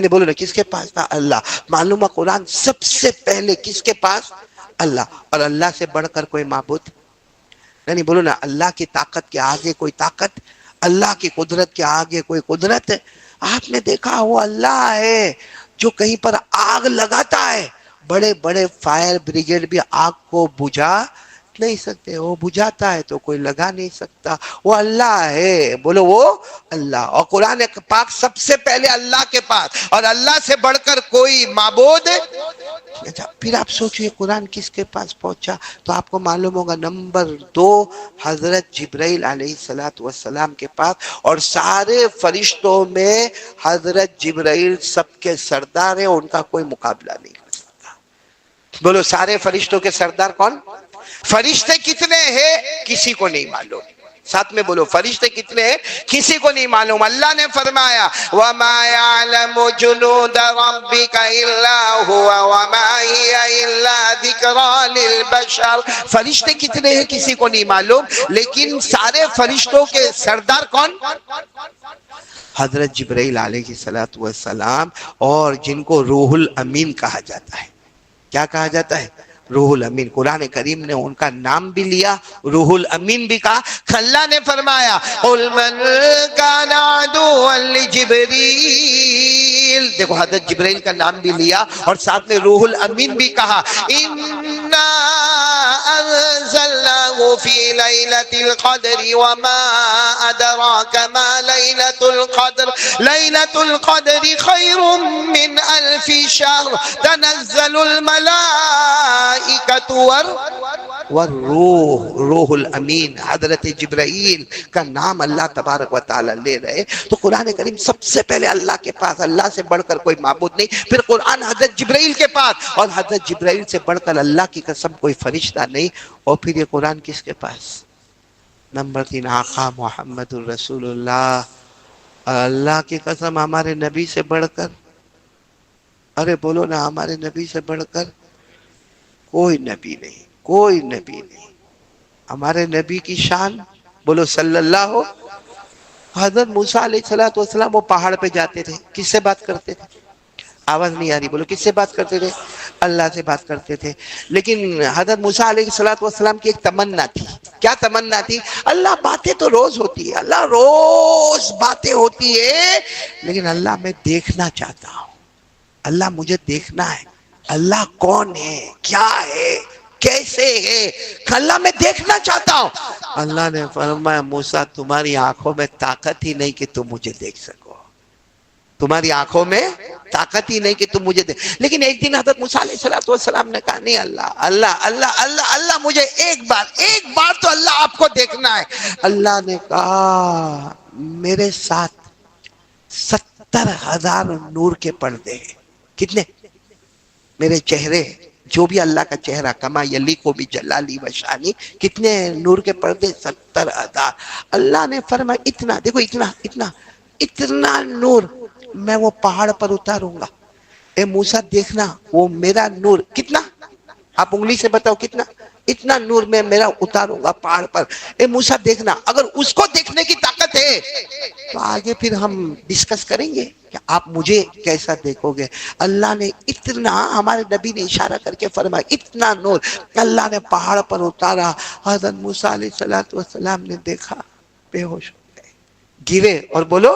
نہیں بولو نا کس کے پاس تھا؟ اللہ. معلوم ہے قرآن سب سے پہلے کس کے پاس؟ اللہ. اور اللہ سے بڑھ کر کوئی معبود؟ نہیں بولو نا اللہ کی طاقت کے آگے کوئی طاقت، اللہ کی قدرت کے آگے کوئی قدرت؟ آپ نے دیکھا وہ اللہ ہے جو کہیں پر آگ لگاتا ہے، بڑے بڑے فائر بریگیڈ بھی آگ کو بجھا نہیں سکتے، وہ بجھاتا ہے تو کوئی لگا نہیں سکتا، وہ اللہ ہے. بولو وہ اللہ. اور قرآن پاک سب سے پہلے اللہ کے پاس، اور اللہ سے بڑھ کر کوئی معبود. اچھا پھر آپ سوچئے قرآن کس کے پاس پہنچا، تو آپ کو معلوم ہوگا نمبر 2 حضرت جبرائیل علیہ السلام کے پاس. اور سارے فرشتوں میں حضرت جبرائیل سب کے سردار ہیں، ان کا کوئی مقابلہ نہیں کر سکتا. بولو سارے فرشتوں کے سردار کون؟ فرشتے کتنے ہیں کسی کو نہیں معلوم. ساتھ میں بولو فرشتے کتنے ہیں کسی کو نہیں معلوم. اللہ نے فرمایا وَمَا يَعْلَمُ جُنُودَ رَبِّكَ إِلَّا هُوَ وَمَا هِيَ إِلَّا ذِكْرَى لِلْبَشَرِ. فرشتے کتنے ہیں کسی کو نہیں معلوم، لیکن سارے فرشتوں کے سردار کون؟ حضرت جبرائیل علیہ السلام، اور جن کو روح الامین کہا جاتا ہے. کیا کہا جاتا ہے؟ روح الامین. قرآن کریم نے ان کا نام بھی لیا، روح الامین بھی کہا. اللہ نے فرمایا قُلْ مَنْ كَانَ عَدُوًّا لِجِبْرِيلَ. دیکھو حضرت جبرائیل کا نام بھی لیا اور ساتھ میں روح الامین بھی کہا. إِنَّا أَنزَلْنَاهُ فِي لَيْلَةِ الْقَدْرِ وَمَا أَدْرَاكَ مَا لَيْلَةُ الْقَدْرِ لَيْلَةُ الْقَدْرِ خَيْرٌ مِّنْ أَلْفِ شَهْرٍ تَنَزَّلُ الْمَلَائِكَةُ والروح. روح الامین حضرت جبرائیل کا نام اللہ تبارک و تعالی لے رہے. تو قرآن کریم سب سے پہلے اللہ کے پاس، اللہ سے بڑھ کر کوئی معبود نہیں. پھر قرآن حضرت جبرائیل کے پاس، اور حضرت جبرائیل سے بڑھ کر اللہ کی قسم کوئی فرشتہ نہیں. اور پھر یہ قرآن کس کے پاس؟ نمبر 3 آقا محمد الرسول اللہ. اللہ کی قسم ہمارے نبی سے بڑھ کر، ارے بولو نا ہمارے نبی سے بڑھ کر کوئی نبی نہیں، کوئی نبی نہیں. ہمارے نبی کی شان بولو صلی اللہ ہو. حضرت موسیٰ علیہ السلام وہ پہاڑ پہ جاتے تھے، کس سے بات کرتے تھے؟ آواز نہیں آ رہی، بولو کس سے بات کرتے تھے؟ اللہ سے بات کرتے تھے. لیکن حضرت موسیٰ علیہ السلام کی ایک تمنا تھی. کیا تمنا تھی؟ اللہ باتیں تو روز ہوتی ہے، اللہ روز باتیں ہوتی ہے، لیکن اللہ میں دیکھنا چاہتا ہوں، اللہ مجھے دیکھنا ہے، اللہ کون ہے، کیا ہے، کیسے ہے، اللہ میں دیکھنا چاہتا ہوں. اللہ نے فرمایا موسیٰ تمہاری آنکھوں میں طاقت ہی نہیں کہ تم مجھے دیکھ سکو، تمہاری آنکھوں میں طاقت ہی نہیں کہ تم مجھے دیکھ. لیکن ایک دن حضرت موسیٰ علیہ السلام نے کہا نہیں اللہ اللہ اللہ اللہ اللہ مجھے ایک بار تو اللہ آپ کو دیکھنا ہے. اللہ نے کہا میرے ساتھ 70,000 نور کے پردے ہیں. کتنے؟ میرے چہرے، جو بھی اللہ کا چہرہ کما یلیقو بجلالی و شانی، کتنے نور کے پردے؟ 70,000. اللہ نے فرمایا اتنا، دیکھو اتنا نور میں وہ پہاڑ پر اتاروں گا. اے موسیٰ دیکھنا وہ میرا نور کتنا، آپ انگلی سے بتاؤ کتنا، اتنا نور میں میرا اتاروں گا پہاڑ پر. اے موسیٰ دیکھنا، اگر اس کو دیکھنے کی طاقت ہے تو آگے پھر ہم ڈسکس کریں گے کہ آپ مجھے کیسا دیکھو گے. اللہ نے اتنا، ہمارے نبی نے اشارہ کر کے فرمایا اتنا نور اللہ نے پہاڑ پر اتارا. حضرت موسیٰ علیہ السلام نے دیکھا، بے ہوش ہو گئے، گرے. اور بولو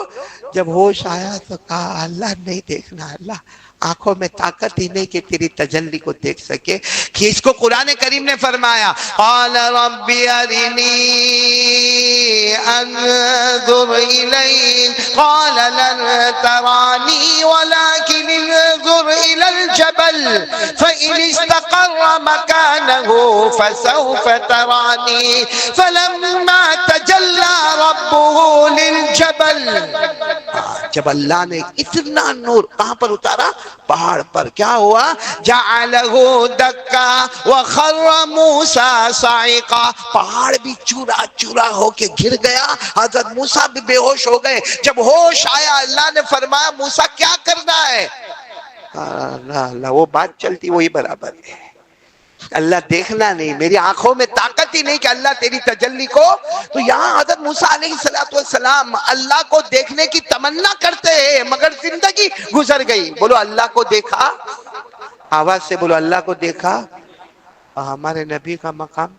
جب ہوش آیا تو کہا اللہ نہیں دیکھنا، اللہ آنکھوں میں طاقت ہی نہیں کہ تیری تجلی کو دیکھ سکے. کہ اس کو قرآن کریم نے فرمایا قال رب ارنی انظر الیک قال لن ترانی ولكن انظر الى الجبل فإن استقر مكانه فسوف ترانی فلما تجلى ربه للجبل. جب اللہ نے اتنا نور کہاں پر اتارا؟ پہاڑ پر. کیا ہوا؟ جعلہ دکا وخر موسیٰ صاعقا. پہاڑ بھی چورا چورا ہو کے گر گیا، حضرت موسیٰ بھی بے ہوش ہو گئے. جب ہوش آیا اللہ نے فرمایا موسیٰ کیا کرنا ہے؟ اللہ وہ بات چلتی وہی برابر ہے. اللہ دیکھنا نہیں، میری آنکھوں میں طاقت ہی نہیں کہ اللہ تیری تجلی کو. تو یہاں حضرت موسیٰ علیہ السلام اللہ کو دیکھنے کی تمنا کرتے ہیں مگر زندگی گزر گئی. بولو اللہ کو دیکھا، آواز سے بولو اللہ کو دیکھا. اور ہمارے نبی کا مقام،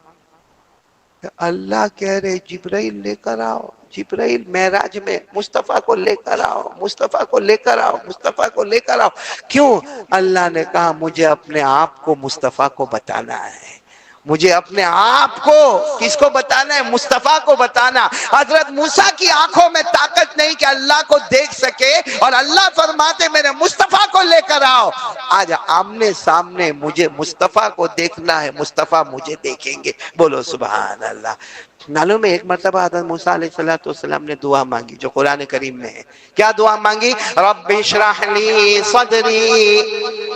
اللہ کہہ رہے جبرائیل لے کر آؤ، جبرائیل معراج میں مصطفیٰ کو لے کر آؤ، مصطفیٰ کو لے کر آؤ، مصطفیٰ کو لے کر آؤ. کیوں؟ اللہ نے کہا مجھے اپنے آپ کو مصطفیٰ کو بتانا ہے. مجھے اپنے آپ کو کس کو بتانا ہے؟ مصطفیٰ کو بتانا. حضرت موسیٰ کی آنکھوں میں طاقت نہیں کہ اللہ کو دیکھ سکے، اور اللہ فرماتے میرے مصطفیٰ کو لے کر آؤ. آج آمنے سامنے مجھے مصطفیٰ کو دیکھنا ہے، مصطفیٰ مجھے دیکھیں گے. بولو سبحان اللہ. نالوں میں ایک مرتبہ حضرت موسیٰ علیہ السلام نے دعا مانگی جو قرآن کریم میں ہے. کیا دعا مانگی؟ رب اشرح لی صدری،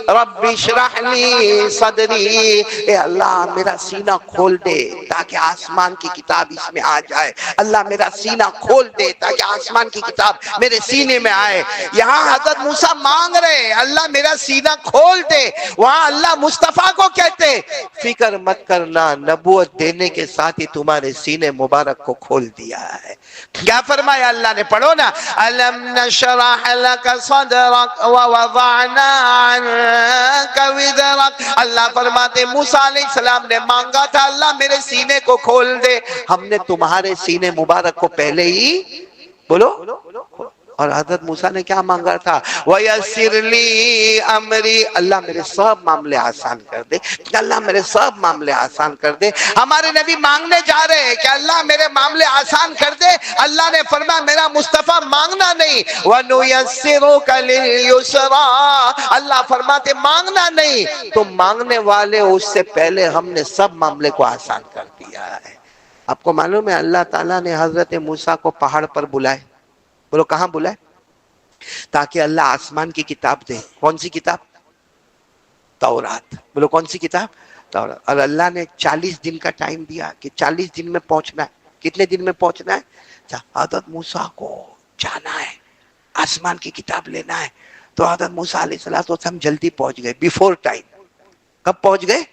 رب اشرح لی صدری. اے اللہ میرا سینہ کھول دے تاکہ آسمان کی کتاب اس میں آ جائے. اللہ میرا سینہ کھول دے تاکہ آسمان کی کتاب میرے سینے میں آئے. یہاں حضرت موسیٰ مانگ رہے اللہ میرا سینہ کھول دے، وہاں اللہ مصطفیٰ کو کہتے فکر مت کرنا، نبوت دینے کے ساتھ ہی تمہارے سینے مبارک کو کھول دیا ہے. کیا فرمایا اللہ نے؟ پڑھو نا، الم نشرح لك صدرك ووضعنا عنك وزرك. اللہ فرماتے موسیٰ علیہ السلام نے مانگا تھا اللہ میرے سینے کو کھول دے، ہم نے تمہارے سینے مبارک کو پہلے ہی بولو. اور حضرت موسیٰ نے کیا مانگا تھا؟ وَيَسِّرْ لِي أَمْرِي. اللہ میرے سب معاملے آسان کر دے، اللہ میرے سب معاملے آسان کر دے. ہمارے نبی مانگنے جا رہے ہیں کہ اللہ میرے معاملے آسان کر دے. اللہ نے فرمایا میرا مصطفیٰ مانگنا نہیں، وَنُيَسِّرُكَ لِلْيُسْرَىٰ. اللہ فرماتے مانگنا نہیں، تم مانگنے والے اس سے پہلے ہم نے سب معاملے کو آسان کر دیا ہے. آپ کو معلوم ہے اللہ تعالیٰ نے حضرت موسیٰ کو پہاڑ پر بلائے. بولو کہاں بلائے؟ تاکہ اللہ آسمان کی کتاب دے. کون سی کتاب؟ تورات. بولو کون سی کتاب؟ تورات. اور اللہ نے 40 دن کا ٹائم دیا کہ 40 دن میں پہنچنا ہے. کتنے دن میں پہنچنا ہے؟ حضرت موسیٰ کو جانا ہے، آسمان کی کتاب لینا ہے. تو حضرت موسیٰ علیہ السلام جلدی پہنچ گئے، بیفور ٹائم. کب پہنچ گئے؟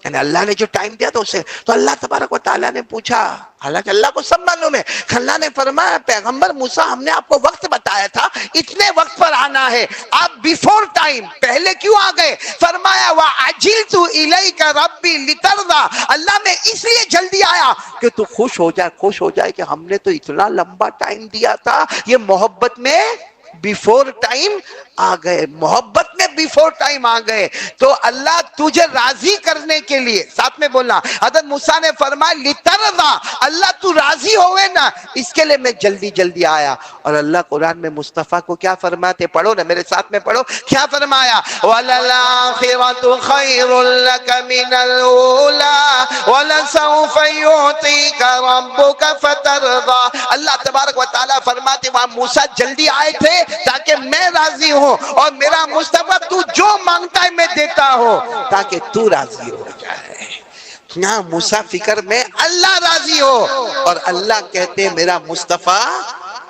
یعنی اللہ نے جو ٹائم دیا تو اسے. تو اللہ تبارک و تعالیٰ نے پوچھا، حالانکہ اللہ کو سب معلوم ہے، اللہ نے فرمایا پیغمبر موسیٰ ہم نے آپ کو وقت بتایا تھا اتنے وقت پر آنا ہے، آپ بیفور ٹائم پہلے کیوں آ گئے؟ فرمایا وَعَجِلْتُ إِلَيْكَ رَبِّي لِتَرْضَىٰ. اللہ میں اس لیے جلدی آیا کہ تو خوش ہو جائے کہ ہم نے تو اتنا لمبا ٹائم دیا تھا. یہ محبت میں بیفور ٹائم آ گئے، محبت میں بیفور ٹائم آ گئے. تو اللہ تجھے راضی کرنے کے لیے، ساتھ میں بولنا، حضرت موسیٰ نے فرمایا لِتَرْضَىٰ، اللہ تو راضی ہوئے نا، اس کے لیے میں جلدی آیا. اور اللہ قرآن میں مصطفیٰ کو کیا فرماتے؟ پڑھو نا میرے ساتھ میں پڑھو. کیا فرمایا؟ وَلَلْآخِرَةُ خَيْرٌ لَكَ مِنَ الْأُولَىٰ وَلَسَوْفَ يُعْطِيكَ رَبُّكَ فَتَرْضَىٰ. اللہ تبارک و تعالیٰ فرماتے وہاں موسیٰ جلدی آئے تھے تاکہ میں راضی ہوں، اور میرا مصطفیٰ تو جو مانگتا ہے میں دیتا ہوں تاکہ تو راضی ہو جائے. یہاں موسیٰ فکر میں اللہ راضی ہو، اور اللہ کہتے میرا مصطفیٰ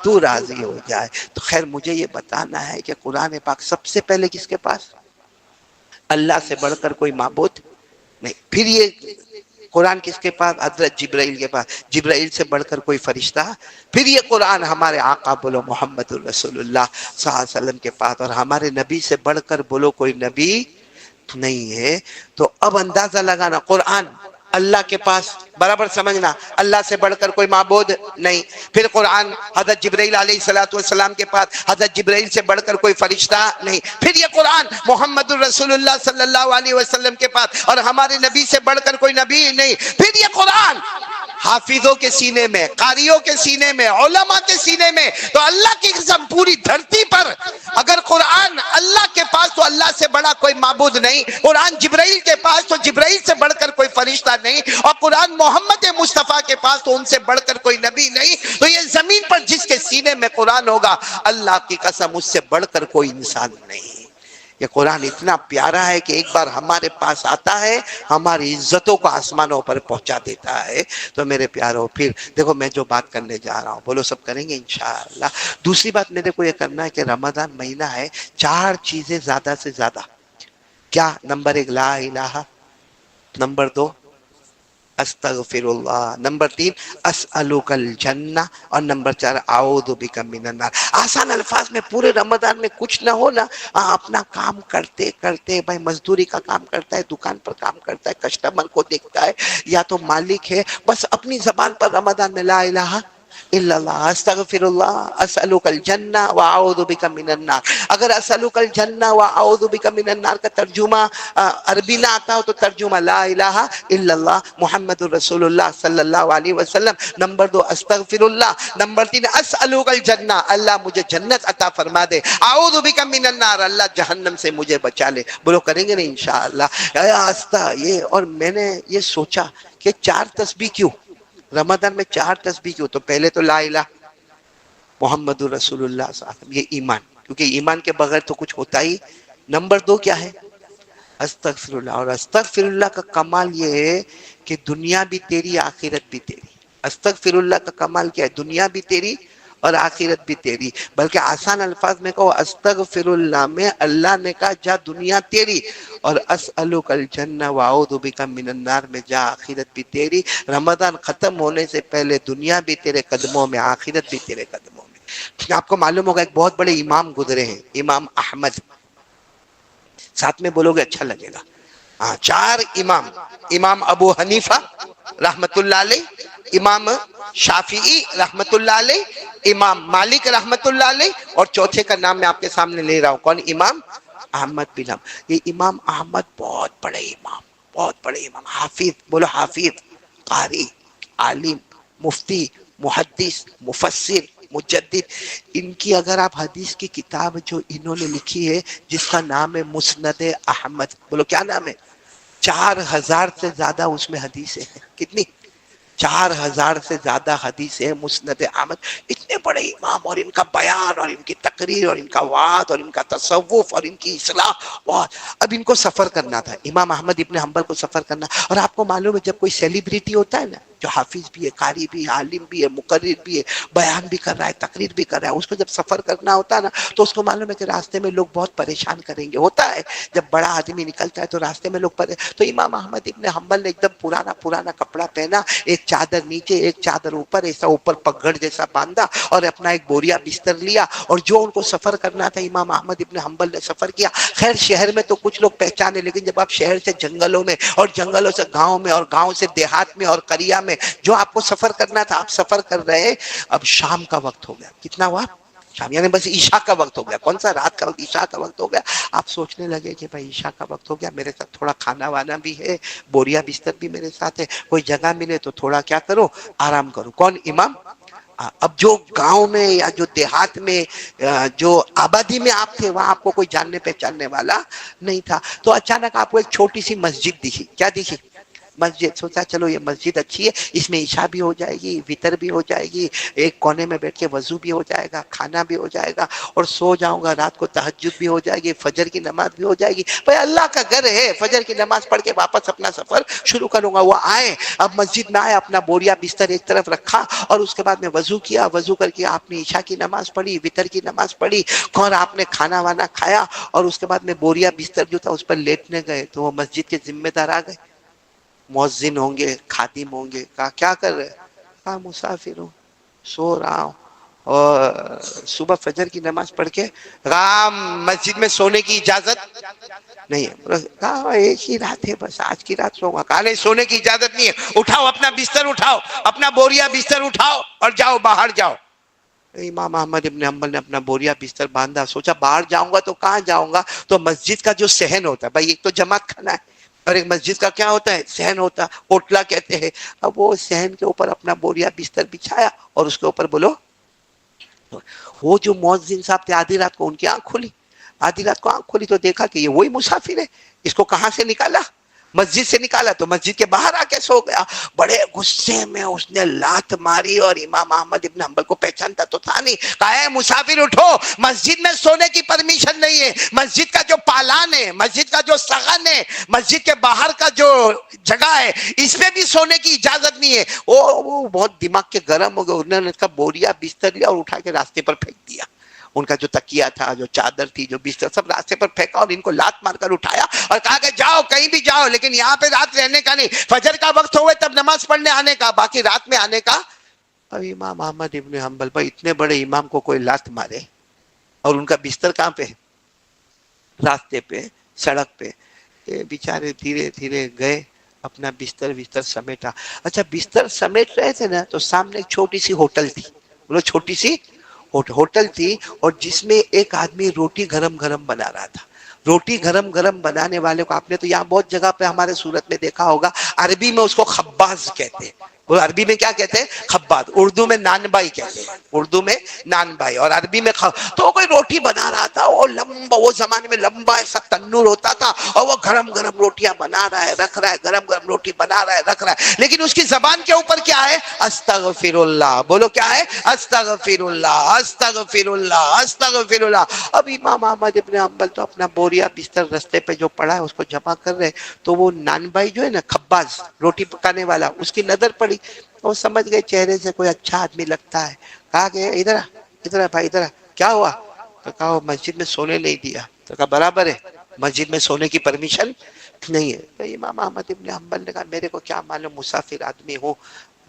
تو راضی ہو جائے. تو خیر مجھے یہ بتانا ہے کہ قرآن پاک سب سے پہلے کس کے پاس؟ اللہ سے بڑھ کر کوئی معبود نہیں. پھر یہ قرآن کس کے پاس؟ حضرت جبرائیل کے پاس. جبرائیل سے بڑھ کر کوئی فرشتہ. پھر یہ قرآن ہمارے آقا بولو محمد الرسول اللہ صلی اللہ علیہ وسلم کے پاس، اور ہمارے نبی سے بڑھ کر بولو کوئی نبی نہیں ہے. تو اب اندازہ لگانا، قرآن اللہ کے پاس، برابر سمجھنا، اللہ سے بڑھ کر کوئی معبود نہیں. پھر قرآن حضرت جبرائیل علیہ السلام کے پاس، حضرت جبرائیل سے بڑھ کر کوئی فرشتہ نہیں. پھر یہ قرآن محمد الرسول اللہ صلی اللہ علیہ وسلم کے پاس، اور ہمارے نبی سے بڑھ کر کوئی نبی نہیں. پھر یہ قرآن حافظوں کے سینے میں، قاریوں کے سینے میں، علماء کے سینے میں. تو اللہ کی قسم پوری دھرتی پر اگر قرآن اللہ کے پاس تو اللہ سے بڑا کوئی معبود نہیں، قرآن جبرائیل کے پاس تو جبرائیل سے بڑھ کر کوئی فرشتہ نہیں، اور قرآن محمد مصطفیٰ کے پاس تو ان سے بڑھ کر کوئی نبی نہیں. تو یہ زمین پر جس کے سینے میں قرآن ہوگا اللہ کی قسم اس سے بڑھ کر کوئی انسان نہیں. یہ قرآن اتنا پیارا ہے کہ ایک بار ہمارے پاس آتا ہے ہماری عزتوں کو آسمانوں پر پہنچا دیتا ہے. تو میرے پیاروں پھر دیکھو میں جو بات کرنے جا رہا ہوں بولو سب کریں گے انشاءاللہ. دوسری بات میرے کو یہ کرنا ہے کہ رمضان مہینہ ہے، 4 چیزیں زیادہ سے زیادہ. کیا؟ نمبر 1 لا الہ نمبر 2 استغفر اللہ، نمبر 3 اسألک الجنہ، اور نمبر 4 اعوذ بک من النار۔ آسان الفاظ میں پورے رمضان میں کچھ نہ ہو نا، اپنا کام کرتے کرتے، بھائی مزدوری کا کام کرتا ہے، دکان پر کام کرتا ہے، کسٹمر کو دیکھتا ہے یا تو مالک ہے، بس اپنی زبان پر رمضان میں لا الہ الا اللہ، استغفر اللہ، اسألک الجنہ واعوذ بک من النار۔ اگر اسألک الجنہ واعوذ بک من النار کا ترجمہ عربی نہ آتا ہو تو ترجمہ لا الہ الا اللہ محمد الرسول اللہ صلی اللہ علیہ وسلم، نمبر 2 استغفر اللہ، نمبر 3 اسألک الجنہ، اللہ مجھے جنت عطا فرما دے، اعوذ بک من النار، اللہ جہنم سے مجھے بچا لے۔ بولو کریں گے نا انشاءاللہ؟ یہ اور میں نے یہ سوچا کہ 4 تسبیح کیوں رمضان میں، 4 تسبیح کیوں؟ تو پہلے تو لا الہ محمد الرسول اللہ صلی اللہ علیہ وسلم، یہ ایمان، کیونکہ ایمان کے بغیر تو کچھ ہوتا ہی۔ نمبر 2 کیا ہے؟ استغفر اللہ، اور استغفر اللہ کا کمال یہ ہے کہ دنیا بھی تیری آخرت بھی تیری۔ استغفر اللہ کا کمال کیا ہے؟ دنیا بھی تیری اور آخرت بھی تیری۔ بلکہ آسان الفاظ میں کہو، استغفر اللہ میں اللہ نے کہا جا دنیا تیری، اور اسألک الجنہ واعوذ بک من النار میں جا آخرت بھی تیری۔ رمضان ختم ہونے سے پہلے دنیا بھی تیرے قدموں میں، آخرت بھی تیرے قدموں میں۔ آپ کو معلوم ہوگا ایک بہت بڑے امام گزرے ہیں، امام احمد، ساتھ میں بولو گے اچھا لگے گا۔ 4 امام، امام ابو حنیفہ رحمت اللہ علیہ، امام شافعی رحمت اللہ علیہ، امام مالک رحمت اللہ علیہ، اور چوتھے کا نام میں آپ کے سامنے لے رہا ہوں، کون؟ امام احمد بن حنبل۔ یہ امام احمد بہت بڑے امام، بہت بڑے امام، حافظ، بولو حافظ، قاری، عالم، مفتی، محدث، مفسر، مجدد۔ ان کی اگر آپ حدیث کی کتاب جو انہوں نے لکھی ہے جس کا نام ہے مسند احمد، بولو کیا نام ہے؟ 4000 سے زیادہ اس میں حدیثیں ہیں۔ کتنی؟ 4000 سے زیادہ حدیث ہے مسند احمد۔ اتنے بڑے امام، اور ان کا بیان اور ان کی تقریر اور ان کا وعظ اور ان کا تصوف اور ان کی اصلاح بہت۔ اب ان کو سفر کرنا تھا، امام احمد ابن حنبل کو سفر کرنا، اور آپ کو معلوم ہے جب کوئی سیلیبریٹی ہوتا ہے نا، جو حافظ بھی ہے، قاری بھی ہے، عالم بھی ہے، مقرر بھی ہے، بیان بھی کر رہا ہے، تقریر بھی کر رہا ہے، اس کو جب سفر کرنا ہوتا ہے نا تو اس کو معلوم ہے کہ راستے میں لوگ بہت پریشان کریں گے۔ ہوتا ہے جب بڑا آدمی نکلتا ہے تو راستے میں لوگ تو امام احمد ابن حنبل نے ایک دم پرانا کپڑا پہنا، ایک چادر نیچے ایک چادر اوپر، ایسا اوپر پگڑ جیسا باندھا، اور اپنا ایک بوریا بستر لیا، اور جو ان کو سفر کرنا تھا امام احمد ابن حنبل نے سفر کیا۔ خیر شہر میں تو کچھ لوگ پہچانے، لیکن جب آپ شہر سے جنگلوں میں اور جنگلوں سے گاؤں میں اور گاؤں سے دیہات میں اور قریہ میں جو آپ کو سفر کرنا تھا، آپ سفر کر رہے۔ اب شام کا وقت ہو گیا، کتنا ہوا؟ شام، یعنی بس عشاء کا وقت ہو گیا۔ کون سا رات کا وقت؟ عشاء کا وقت ہو گیا۔ آپ سوچنے لگے کہ بھائی عشاء کا وقت ہو گیا، میرے ساتھ تھوڑا کھانا وانا بھی ہے، بوریا بستر بھی میرے ساتھ ہے، کوئی جگہ ملے تو تھوڑا کیا کرو، آرام کرو۔ کون؟ امام۔ اب جو گاؤں میں یا جو دیہات میں جو آبادی میں آپ تھے، وہاں آپ کو کوئی جاننے پہچاننے والا نہیں تھا، تو اچانک آپ کو ایک چھوٹی سی مسجد دکھی۔ کیا دکھی؟ مسجد۔ سوچا چلو یہ مسجد اچھی ہے، اس میں عشاء بھی ہو جائے گی، وتر بھی ہو جائے گی، ایک کونے میں بیٹھ کے وضو بھی ہو جائے گا، کھانا بھی ہو جائے گا، اور سو جاؤں گا، رات کو تہجد بھی ہو جائے گی، فجر کی نماز بھی ہو جائے گی۔ بھائی اللہ کا گھر ہے، فجر کی نماز پڑھ کے واپس اپنا سفر شروع کروں گا۔ وہ آئے، اب مسجد میں آئے، اپنا بوریا بستر ایک طرف رکھا، اور اس کے بعد میں وضو کیا، وضو کر کے آپ نے عشاء کی نماز پڑھی، وتر کی نماز پڑھی، اور آپ نے کھانا وانا کھایا، اور اس کے بعد میں بوریا بستر جو تھا اس پر لیٹنے گئے، تو وہ مسجد کے ذمہ دار آ گئے، مؤذن ہوں گے، خادم ہوں گے۔ کہا کیا کر رہے؟ کہا مسافر ہوں، سو رہا ہوں، اور صبح فجر کی نماز پڑھ کے رام مسجد میں سونے کی اجازت نہیں ہے۔ کہا ایک ہی رات ہے بس، آج کی رات سوؤں گا۔ کہا نہیں، سونے کی اجازت نہیں ہے، اٹھاؤ اپنا بستر، اٹھاؤ اپنا بوریا بستر اٹھاؤ اور جاؤ، باہر جاؤ۔ امام احمد ابن حنبل نے اپنا بوریا بستر باندھا، سوچا باہر جاؤں گا تو کہاں جاؤں گا، تو مسجد کا جو صحن ہوتا ہے، بھائی ایک تو جماعت کھانا ہے، اور ایک مسجد کا کیا ہوتا ہے؟ صحن ہوتا ہے، اوٹلا کہتے ہیں۔ اب وہ صحن کے اوپر اپنا بوریا بستر بچھایا، اور اس کے اوپر بولو، وہ جو مؤذن صاحب تھے، آدھی رات کو ان کی آنکھ کھلی، آدھی رات کو آنکھ کھلی تو دیکھا کہ یہ وہی مسافر ہے، اس کو کہاں سے نکالا؟ مسجد سے نکالا، تو مسجد کے باہر آ کے سو گیا۔ بڑے غصے میں اس نے لات ماری، اور امام احمد ابن حنبل کو پہچانتا تو تھا نہیں، کہا ہے مسافر اٹھو، مسجد میں سونے کی پرمیشن نہیں ہے، مسجد کا جو پالان ہے، مسجد کا جو سغن ہے، مسجد کے باہر کا جو جگہ ہے، اس میں بھی سونے کی اجازت نہیں ہے۔ وہ بہت دماغ کے گرم ہو گئے، انہوں نے اس کا بوریا بستر لیا اور اٹھا کے راستے پر پھینک دیا۔ ان کا جو تکیہ تھا، جو چادر تھی، جو بستر، سب راستے پر پھینکا اور ان کو لات مار کر اٹھایا اور کہا کہ جاؤ کہیں بھی جاؤ لیکن یہاں پہ رات رہنے کا نہیں، فجر کا وقت ہوئے تب نماز پڑھنے آنے کا، باقی رات میں آنے کا۔ اب امام احمد ابن حنبل، بھائی اتنے بڑے امام کو کوئی لات مارے اور ان کا بستر کہاں پہ؟ راستے پہ، سڑک پہ۔ یہ بیچارے دھیرے دھیرے گئے، اپنا بستر سمیٹا۔ اچھا بستر سمیٹ رہے تھے نا تو سامنے ایک چھوٹی سی ہوٹل تھی، بولو چھوٹی سی ہوٹل تھی، اور جس میں ایک آدمی روٹی گرم گرم بنا رہا تھا۔ روٹی گرم گرم بنانے والے کو آپ نے تو یہاں بہت جگہ پہ ہمارے صورت میں دیکھا ہوگا، عربی میں اس کو خباز کہتے ہیں۔ وہ عربی میں کیا کہتے ہیں؟ خباز۔ اردو میں نان بائی کہتے ہیں، اردو میں نان بائی، اور عربی میں تو کوئی روٹی بنا رہا تھا، وہ لمبا، وہ زمانے میں لمبا ایسا تنور ہوتا تھا، اور وہ گرم گرم روٹیاں بنا رہا ہے، رکھ رہا ہے، گرم گرم روٹی بنا رہا ہے، رکھ رہا ہے، لیکن اس کی زبان کے اوپر کیا ہے؟ استغفر اللہ۔ بولو کیا ہے؟ استغفر اللہ، استغفر اللہ، استغفر اللہ۔ اب امام احمد ابن حنبل تو اپنا بوریا بستر رستے پہ جو پڑا ہے اس کو جمع کر رہے، تو وہ نان بھائی جو ہے نا، خباز روٹی پکانے والا، اس کی نظر پڑی، وہ سمجھ گئے چہرے سے کوئی اچھا آدمی لگتا ہے، کہا کہ ادھر ادھر بھائی ادھر، کیا ہوا؟ تو کہا وہ مسجد میں سونے نہیں دیا۔ تو کہا برابر ہے، مسجد میں سونے کی پرمیشن نہیں ہے۔ تو امام احمد ابن حنبل نے کہا میرے کو کیا معلوم، مسافر آدمی ہوں۔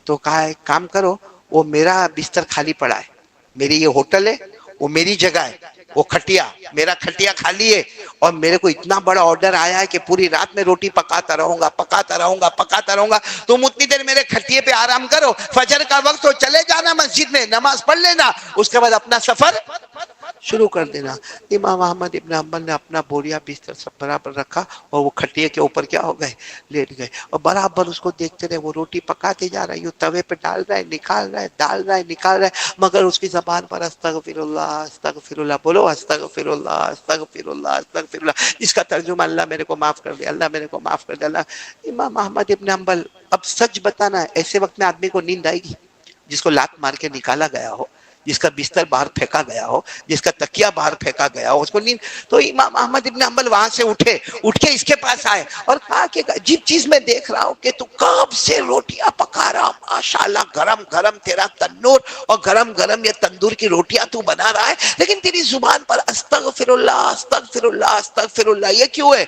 تو کہا ایک کام کرو، وہ میرا بستر خالی پڑا ہے، میری یہ ہوٹل ہے، وہ میری جگہ ہے، وہ کھٹیا میرا کھٹیا خالی ہے، اور میرے کو اتنا بڑا آرڈر آیا ہے کہ پوری رات میں روٹی پکاتا رہوں گا، پکاتا رہوں گا، پکاتا رہوں گا، تم اتنی دیر میرے کھٹیے پہ آرام کرو، فجر کا وقت ہو چلے جانا مسجد میں، نماز پڑھ لینا، اس کے بعد اپنا سفر شروع کر دینا۔ امام احمد ابن حنبل نے اپنا بوریا بستر سب برابر رکھا، اور وہ کھٹیے کے اوپر کیا ہو گئے؟ لیٹ گئے، اور برابر اس کو دیکھتے رہے، وہ روٹی پکاتے جا رہا ہے، یوں توے پہ ڈال رہا ہے، نکال رہا ہے، ڈال رہا ہے، نکال رہا ہے، مگر اس کی زبان پر استغفر اللہ، استغفر اللہ، بولو استغفر اللہ، استغفر اللہ، استغفر اللہ، اس کا ترجمہ اللہ میرے کو معاف کر دے، اللہ میرے کو معاف کر دے، اللہ۔ امام احمد ابن حنبل، اب سچ بتانا ہے، ایسے وقت میں آدمی کو نیند آئے گی؟ جس کو لات مار کے نکالا گیا ہو، جس کا بستر باہر پھینکا گیا ہو، جس کا تکیہ باہر پھینکا گیا ہو، اس کو نیند؟ تو امام احمد ابن حنبل وہاں سے اٹھے، اٹھ کے اس کے پاس آئے اور کہا کہ عجیب چیز میں دیکھ رہا ہوں کہ تو کب سے روٹیاں پکا رہا، ماشاءاللہ گرم گرم تیرا تنور، اور گرم گرم یہ تندور کی روٹیاں تو بنا رہا ہے، لیکن تیری زبان پر استغفر اللہ، استغفر اللہ، استغفر اللہ، یہ کیوں ہے؟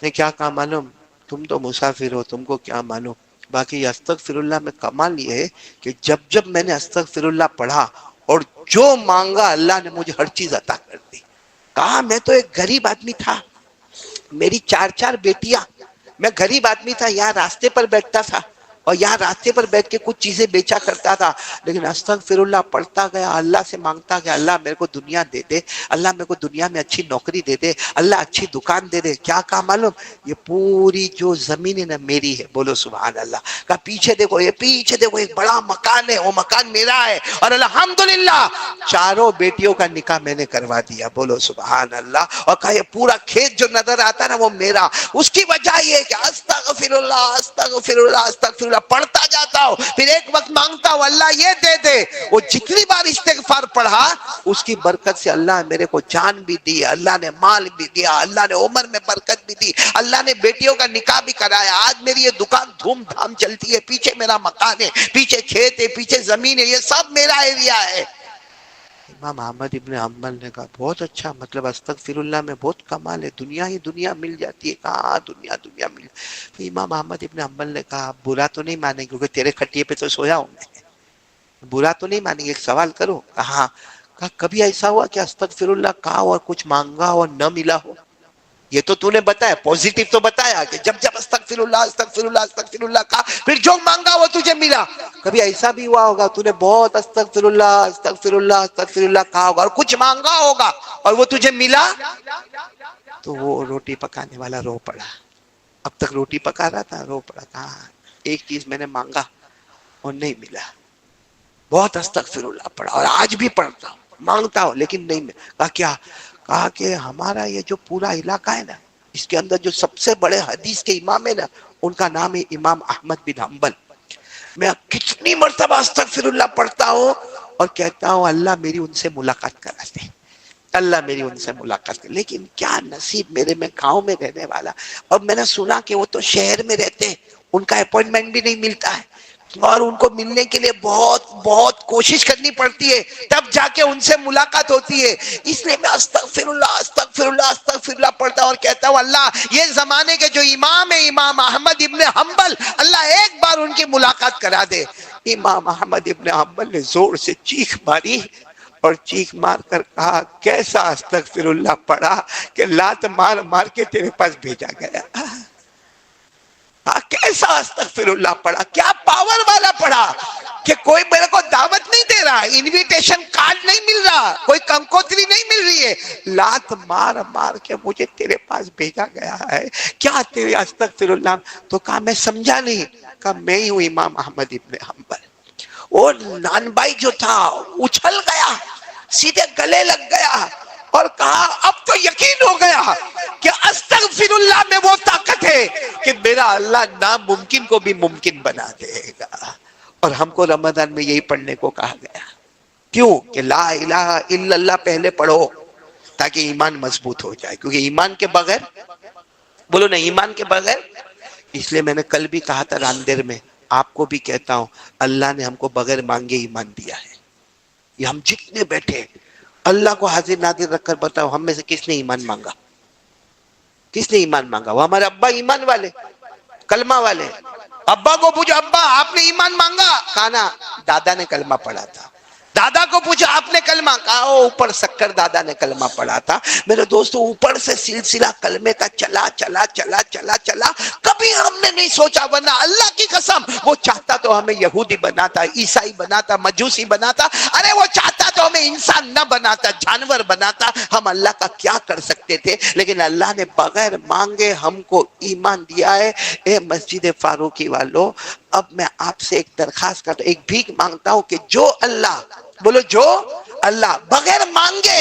نے کیا کہا معلوم؟ تم تو مسافر ہو، تم کو کیا معلوم، باقی استغفر اللہ میں کمال یہ ہے کہ جب جب میں نے استغفر اللہ پڑھا اور جو مانگا اللہ نے مجھے ہر چیز عطا کر دی۔ کہا میں تو ایک غریب آدمی تھا، میری 4 بیٹیاں، میں غریب آدمی تھا، یہاں راستے پر بیٹھتا تھا، اور یہاں راستے پر بیٹھ کے کچھ چیزیں بیچا کرتا تھا، لیکن استغفر اللہ پڑھتا گیا، اللہ سے مانگتا گیا، اللہ میرے کو دنیا دے دے، اللہ میرے کو دنیا میں اچھی نوکری دے دے، اللہ اچھی دکان دے دے۔ کیا کہا معلوم؟ یہ پوری جو زمین ہے نا میری ہے، بولو سبحان اللہ۔ کہا پیچھے دیکھو، یہ پیچھے دیکھو ایک بڑا مکان ہے، وہ مکان میرا ہے، اور الحمدللہ 4 بیٹیوں کا نکاح میں نے کروا دیا، بولو سبحان اللہ۔ اور کہا یہ پورا کھیت جو نظر آتا ہے نا وہ میرا، اس کی وجہ یہ کہ استغفر اللہ، استغفر اللہ، استغفر اللہ پڑھتا جاتا ہوں، پھر ایک وقت مانگتا ہوں اللہ یہ دے دے۔ وہ جتنی بار استغفار پڑھا اس کی برکت سے اللہ میرے کو جان بھی دی، اللہ نے مال بھی دیا، اللہ نے عمر میں برکت بھی دی، اللہ نے بیٹیوں کا نکاح بھی کرایا، آج میری یہ دکان دھوم دھام چلتی ہے، پیچھے میرا مکان ہے، پیچھے کھیت ہے، پیچھے زمین ہے، یہ سب میرا ایریا ہے۔ امام احمد ابن حنبل نے کہا بہت اچھا، مطلب استغفر اللہ میں بہت کمال ہے، دنیا ہی دنیا مل جاتی ہے۔ کہاں دنیا دنیا مل؟ تو امام احمد ابن حنبل نے کہا برا تو نہیں مانیں گے کیونکہ تیرے کھٹیے پہ تو سویا ہوں میں، برا تو نہیں مانیں گے، ایک سوال کرو؟ کہا کبھی ایسا ہوا کہ استغفر اللہ کہا اور کچھ مانگا اور نہ ملا ہو؟ یہ تو نے بتایا پوزیٹیو، تو بتایا کہ جب جب استغفر اللہ، استغفر اللہ، استغفر اللہ کہا پھر جو مانگا وہ تجھے ملا۔ کبھی ایسا بھی ہوا ہوگا تو نے بہت استغفر اللہ، استغفر اللہ، استغفر اللہ کہا ہوگا اور کچھ مانگا ہوگا اور وہ تجھے ملا؟ تو وہ روٹی پکانے والا رو پڑا، اب تک روٹی پکا رہا تھا، رو پڑا، کہا ایک چیز میں نے مانگا اور نہیں ملا، بہت استغفر اللہ پڑھا اور آج بھی پڑھتا ہوں، مانگتا ہوں لیکن نہیں ملا۔ کہا کیا؟ کہا کہ ہمارا یہ جو پورا علاقہ ہے نا، اس کے اندر جو سب سے بڑے حدیث کے امام ہے نا، ان کا نام ہے امام احمد بن حنبل۔ میں کتنی مرتبہ استغفر اللہ پڑھتا ہوں اور کہتا ہوں اللہ میری ان سے ملاقات کرا دے، اللہ میری ان سے ملاقات کرے، لیکن کیا نصیب میرے، میں گاؤں میں رہنے والا، اور میں نے سنا کہ وہ تو شہر میں رہتے ہیں، ان کا اپوائنٹمنٹ بھی نہیں ملتا ہے، اور ان کو ملنے کے لیے بہت بہت کوشش کرنی پڑتی ہے، تب جا کے ان سے ملاقات ہوتی ہے. اس لیے میں استغفر اللہ استغفر اللہ استغفر اللہ پڑھتا ہوں اور کہتا ہوں اللہ یہ زمانے کے جو امام ہے امام احمد ابن حنبل، اللہ ایک بار ان کی ملاقات کرا دے. امام احمد ابن حنبل نے زور سے چیخ ماری اور چیخ مار کر کہا کیسا استغفر اللہ پڑھا کہ لات مار مار کے تیرے پاس بھیجا گیا. کیسا استغفر اللہ پڑھا، کیا پاور والا پڑھا کہ کوئی میرے کو دعوت نہیں دے رہا، انویٹیشن کارڈ نہیں مل رہا، کوئی کنکوتری نہیں مل رہی ہے، لات مار مار کے مجھے تیرے پاس بھیجا گیا ہے، کیا تیرے استغفر اللہ. تو کہا میں سمجھا نہیں. کہا میں ہی ہوں امام احمد ابن حنبل. اور نان بھائی جو تھا اچھل گیا، سیدھے گلے لگ گیا اور کہا اب تو یقین ہو گیا کہ استغفر اللہ میں وہ طاقت ہے کہ میرا اللہ ناممکن کو بھی ممکن بنا دے گا. اور ہم کو رمضان میں یہی پڑھنے کو کہا گیا. کیوں؟ کہ لا الہ الا اللہ پہلے پڑھو تاکہ ایمان مضبوط ہو جائے، کیونکہ ایمان کے بغیر، بولو نا ایمان کے بغیر. اس لیے میں نے کل بھی کہا تھا راندیر میں، آپ کو بھی کہتا ہوں، اللہ نے ہم کو بغیر مانگے ایمان دیا ہے. یہ ہم جتنے بیٹھے اللہ کو حاضر ناظر رکھ کر بتاؤ ہم میں سے کس نے ایمان مانگا؟ کس نے ایمان مانگا؟ وہ ہمارے ابا ایمان والے، کلمہ والے. ابا کو پوچھو ابا آپ نے ایمان مانگا؟ کہا نا دادا نے کلمہ پڑھا تھا. دادا کو پوچھا آپ نے کلمہ؟ کہا اوپر سکر دادا نے کلمہ پڑھا تھا. میرے دوستو اوپر سے سلسلہ کلمے کا چلا چلا چلا چلا چلا، کبھی ہم نے نہیں سوچا، ورنہ اللہ کی قسم وہ چاہتا تو ہمیں یہودی بناتا، عیسائی بناتا، مجوسی بناتا. ارے وہ چاہتا تو ہمیں انسان نہ بناتا، جانور بناتا. ہم اللہ کا کیا کر سکتے تھے؟ لیکن اللہ نے بغیر مانگے ہم کو ایمان دیا ہے. اے مسجد فاروقی والو، اب میں آپ سے ایک درخواست کرتا ہوں، ایک بھیک مانگتا ہوں کہ جو اللہ، بولو جو اللہ بغیر مانگے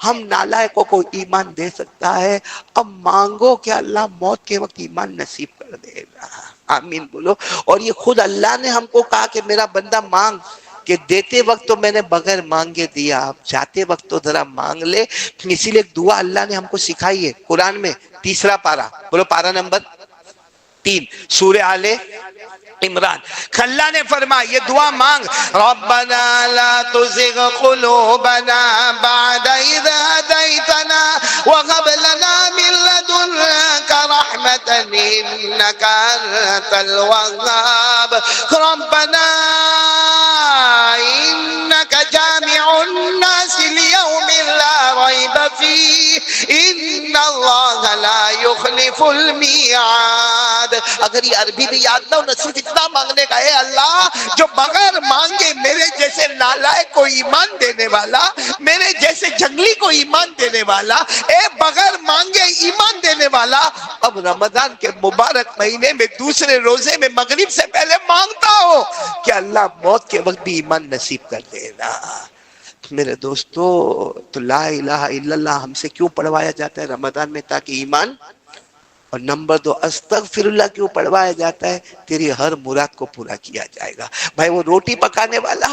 ہم نالائقوں کو ایمان دے سکتا ہے، اب مانگو کہ اللہ موت کے وقت ایمان نصیب کر دے گا. آمین بولو. اور یہ خود اللہ نے ہم کو کہا کہ میرا بندہ مانگ، کہ دیتے وقت تو میں نے بغیر مانگے دیا، اب جاتے وقت تو ذرا مانگ لے. اسی لیے ایک دعا اللہ نے ہم کو سکھائی ہے قرآن میں، تیسرا پارہ، بولو پارہ نمبر 3 سورہ آل عمران. اللہ نے فرمایا یہ دعا مانگ، ربنا لا تزغ قلوبنا بعد اذ هديتنا وهب لنا من لدنك رحمة انك انت الوهاب ربنا انك جامع الناس ليوم لا ريب فيه ان الله لا يخلف الميعاد. اگر یہ عربی بھی یاد نہ ہو نہ صرف اتنا مانگنے کا، اے اللہ جو بغیر مانگے میرے جیسے نالائق کو ایمان دینے والا، میرے جیسے جنگلی کو ایمان دینے والا، اے بغیر مانگے ایمان دینے والا، اب رمضان کے مبارک مہینے میں دوسرے روزے میں مغرب سے پہلے مانگتا ہو کہ اللہ موت کے وقت بھی ایمان نصیب کر دینا. میرے دوستو تو لا الہ الا اللہ ہم سے کیوں پڑھوایا جاتا ہے رمضان میں؟ تاکہ ایمان. اور نمبر 2 استغفر اللہ کیوں پڑھوایا جاتا ہے؟ تیری ہر مراد کو پورا کیا جائے گا. بھائی وہ روٹی پکانے والا،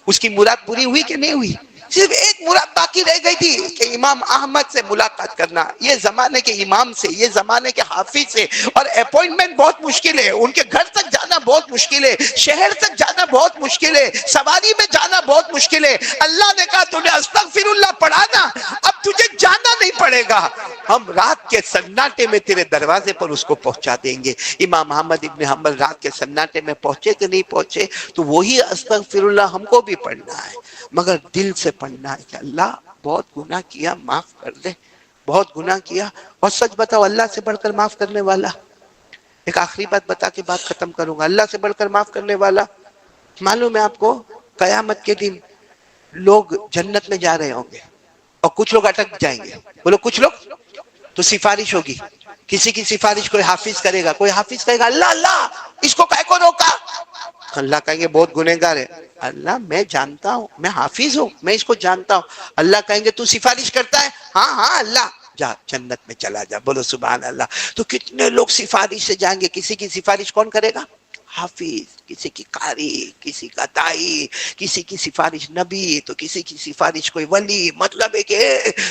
اس کی مراد پوری ہوئی کہ نہیں ہوئی؟ صرف ایک مراد باقی رہ گئی تھی کہ امام احمد سے ملاقات کرنا. یہ زمانے کے امام سے، یہ زمانے کے حافظ سے، اور اپوائنٹمنٹ بہت مشکل ہے، ان کے گھر تک جانا بہت مشکل ہے، شہر تک جانا بہت مشکل ہے، سواری میں جانا بہت مشکل ہے. اللہ نے کہا تو نے استغفر اللہ پڑھا نا، اب تجھے جانا نہیں پڑے گا، ہم رات کے سناٹے میں تیرے دروازے پر اس کو پہنچا دیں گے. امام احمد ابن حنبل رات کے سناٹے میں پہنچے کہ نہیں پہنچے؟ تو وہی استغفر اللہ ہم کو بھی پڑھنا ہے، مگر دل سے پڑھنا ہے کہ اللہ بہت گناہ کیا، معاف کر دے، بہت گناہ کیا. اور سچ بتاؤ اللہ سے بڑھ کر معاف کرنے والا، ایک آخری بات بتا کے بات ختم کروں گا، اللہ سے بڑھ کر معاف کرنے والا معلوم ہے آپ کو؟ قیامت کے دن لوگ جنت میں جا رہے ہوں گے اور کچھ لوگ اٹک جائیں گے. بولو کچھ لوگ. تو سفارش ہوگی، کسی کی سفارش کوئی حافظ کرے گا، کوئی حافظ کہے گا اللہ اللہ اس کو کہے کو روکا. اللہ کہیں گے بہت گنہگار ہے. اللہ میں جانتا ہوں، میں حافظ ہوں، میں اس کو جانتا ہوں. اللہ کہیں گے تو سفارش کرتا ہے؟ ہاں ہاں اللہ جا جنت میں چلا جا. بولو سبحان اللہ. تو کتنے لوگ سفارش سے جائیں گے. کسی کی سفارش کون کرے گا؟ حافظ. کسی کی قاری، کسی کا دائی، کسی کی سفارش نبی، تو کسی کی سفارش کوئی ولی. مطلب ہے کہ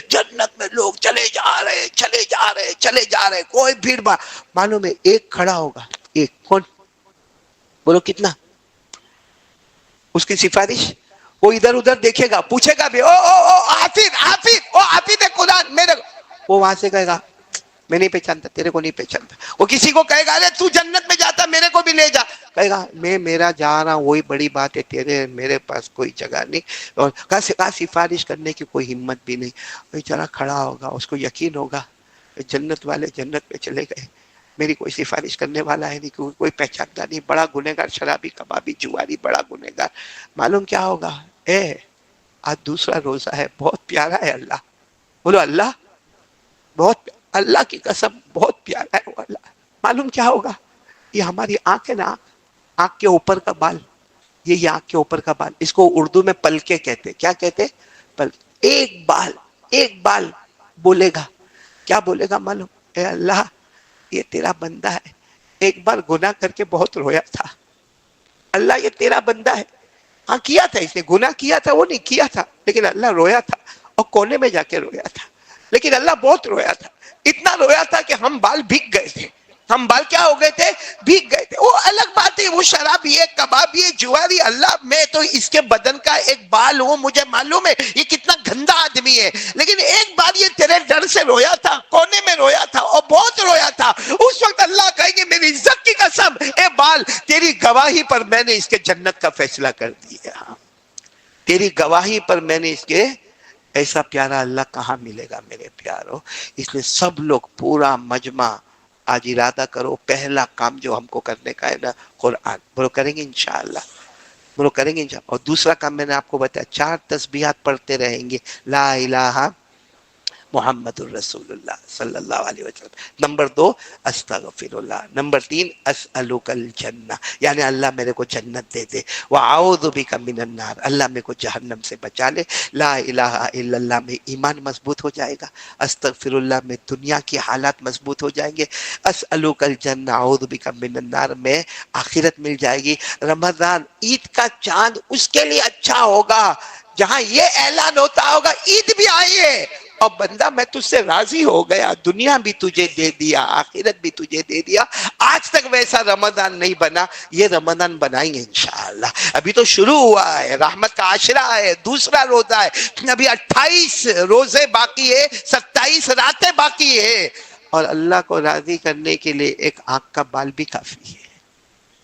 جنت میں لوگ چلے جا رہے چلے جا رہے چلے جا رہے، کوئی بھیڑ بھاڑ. معلوم ہے ایک کھڑا ہوگا، ایک. کون؟ بولو کتنا؟ اس کی سفارش وہ ادھر ادھر دیکھے گا, پوچھے گا بھی, او حافظ حافظ, او حافظ قرآن میرے, وہ وہاں سے کہے گا میں نہیں پہچانتا, تیرے کو نہیں پہچانتا. وہ کسی کو کہے گا ارے تو جنت میں جاتا میرے کو بھی لے جا, کہے گا میں میرا جا رہا ہوں وہی بڑی بات ہے, تیرے میرے پاس کوئی جگہ نہیں. اور کہا سفارش کرنے کی کوئی ہمت بھی نہیں. بیچارہ کھڑا ہوگا, اس کو یقین ہوگا جنت والے جنت میں چلے گئے, میری کوئی سفارش کرنے والا ہے نہیں, کوئی پہچانتا نہیں, بڑا گنہگار, شرابی کبابی جواری بڑا گنہگار. معلوم کیا ہوگا, آج دوسرا روزہ ہے, بہت پیارا ہے اللہ. بولو اللہ, بہت اللہ کی قسم بہت پیارا ہے وہ اللہ. معلوم کیا ہوگا, یہ ہماری آنکھ ہے نا, آنکھ کے اوپر کا بال, یہ آنکھ کے اوپر کا بال, اس کو اردو میں پلکے کہتے. کیا کہتے؟ پل. ایک بال بولے گا, کیا بولے گا معلوم, اے اللہ یہ تیرا بندہ ہے, ایک بار گناہ کر کے بہت رویا تھا, اللہ یہ تیرا بندہ ہے. ہاں کیا تھا اس نے, گناہ کیا تھا, وہ نہیں کیا تھا, لیکن اللہ رویا تھا, اور کونے میں جا کے رویا تھا, لیکن اللہ بہت رویا تھا. اتنا رویا تھا کہ ہم بال بھیگ گئے تھے. ہم بال کیا ہو گئے تھے, بھیگ گئے تھے. وہ الگ بات ہے, وہ شراب یہ کباب یہ جواری, اللہ میں تو اس کے بدن کا ایک بال ہوں, مجھے معلوم ہے یہ کتنا گندا آدمی ہے, لیکن ایک بار یہ تیرے ڈر سے رویا تھا, کونے میں رویا تھا, اور بہت رویا تھا. اس وقت اللہ کہیں گے میری عزت کی قسم, اے بال تیری گواہی پر میں نے اس کے جنت کا فیصلہ کر دیا, تیری گواہی پر میں نے اس کے. ایسا پیارا اللہ کہاں ملے گا میرے پیارو. اس لیے سب لوگ پورا مجمع آج ارادہ کرو, پہلا کام جو ہم کو کرنے کا ہے نا, قرآن بولو کریں گے انشاءاللہ, بولو کریں گے انشاءاللہ. اور دوسرا کام میں نے آپ کو بتایا, 4 تسبیحات پڑھتے رہیں گے, لا الہ محمد الرسول اللہ صلی اللہ علیہ وسلم. نمبر 2 استغفر اللہ. نمبر 3 اسألک الجنہ, یعنی اللہ میرے کو جنت دے دے. واعوذ بک من النار, اللہ میرے کو جہنم سے بچا لے. لا الہ الا اللہ میں ایمان مضبوط ہو جائے گا. استغفر اللہ میں دنیا کی حالات مضبوط ہو جائیں گے. اسألک الجنہ اعوذ بک من النار میں آخرت مل جائے گی. رمضان عید کا چاند اس کے لیے اچھا ہوگا جہاں یہ اعلان ہوتا ہوگا عید بھی آئی ہے, اور بندہ میں تجھ سے راضی ہو گیا, دنیا بھی تجھے دے دیا, آخرت بھی تجھے دے دیا. آج تک ویسا رمضان نہیں بنا, یہ رمضان بنائیں گے انشاءاللہ. ابھی تو شروع ہوا ہے, رحمت کا عشرہ ہے, دوسرا روزہ ہے, ابھی 28 روزے باقی ہے, 27 راتیں باقی ہے. اور اللہ کو راضی کرنے کے لیے ایک آنکھ کا بال بھی کافی ہے.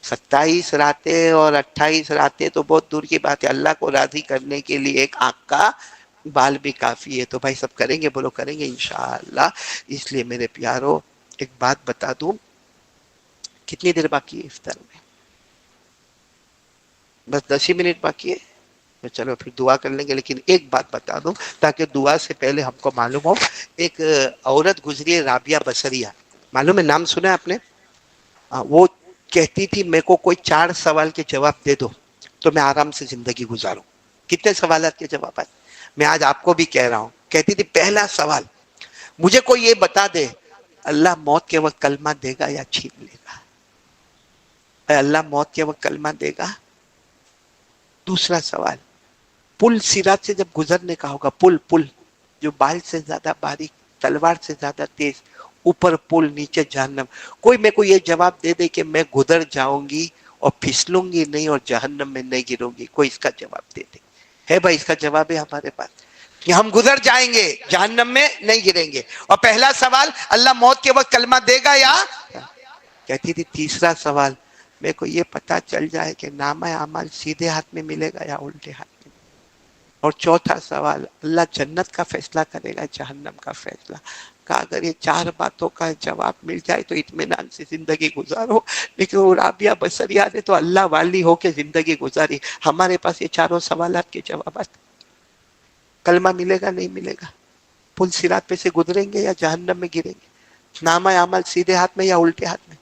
27 راتیں اور 28 راتیں تو بہت دور کی بات ہے, اللہ کو راضی کرنے کے لیے ایک آنکھ کا بال بھی کافی ہے. تو بھائی سب کریں گے, بولو کریں گے انشاءاللہ. اس لیے میرے پیارو ایک بات بتا دوں, کتنی دیر باقی ہے افطار میں؟ بس 10 ہی منٹ باقی ہے. چلو پھر دعا کر لیں گے, لیکن ایک بات بتا دوں تاکہ دعا سے پہلے ہم کو معلوم ہو. ایک عورت گزری ہے رابعہ بصریہ, معلوم ہے نام سنا ہے آپ نے؟ وہ کہتی تھی میرے کو کوئی 4 سوال کے جواب دے دو تو میں آرام سے زندگی گزاروں. کتنے سوالات کے جوابات میں آج آپ کو بھی کہہ رہا ہوں. کہتی تھی پہلا سوال, مجھے کوئی یہ بتا دے اللہ موت کے وقت کلمہ دے گا یا چھین لے گا؟ اے اللہ موت کے وقت کلمہ دے گا. دوسرا سوال, پل صراط سے جب گزرنے کا ہوگا, پل جو بال سے زیادہ باریک, تلوار سے زیادہ تیز, اوپر پل نیچے جہنم, کوئی میں کو یہ جواب دے دے کہ میں گزر جاؤں گی اور پھسلوں گی نہیں اور جہنم میں نہیں گروں گی, کوئی اس کا جواب دے دے. ہے بھائی اس کا جواب ہے ہمارے پاس کہ ہم گزر جائیں گے جہنم میں نہیں گریں گے. اور پہلا سوال اللہ موت کے وقت کلمہ دے گا یا؟ کہتی تھی تیسرا سوال, میرے کو یہ پتا چل جائے کہ نامہ اعمال سیدھے ہاتھ میں ملے گا یا الٹے ہاتھ میں. اور چوتھا سوال, اللہ جنت کا فیصلہ کرے گا جہنم کا فیصلہ. کہ اگر یہ 4 باتوں کا جواب مل جائے تو اطمینان سے زندگی گزارو. لیکن وہ رابعہ بصریہ نے تو اللہ والی ہو کے زندگی گزاری. ہمارے پاس یہ 4 سوالات کے جوابات, کلمہ ملے گا نہیں ملے گا, پل صراط پہ سے گزریں گے یا جہنم میں گریں گے, نامہ اعمال سیدھے ہاتھ میں یا الٹے ہاتھ میں,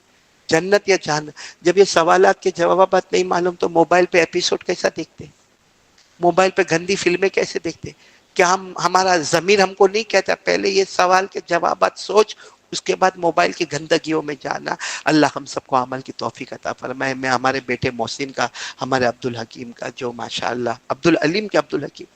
جنت یا جہنم. جب یہ سوالات کے جوابات نہیں معلوم تو موبائل پہ ایپیسوڈ کیسا دیکھتے, موبائل پہ گندی فلمیں کیسے دیکھتے؟ کیا ہمارا ضمیر ہم کو نہیں کہتا پہلے یہ سوال کے جوابات سوچ, اس کے بعد موبائل کی گندگیوں میں جانا؟ اللہ ہم سب کو عمل کی توفیق عطا فرمائے. میں ہمارے بیٹے محسن کا, ہمارے عبدالحکیم کا, جو ماشاءاللہ عبدالعلیم کے عبدالحکیم,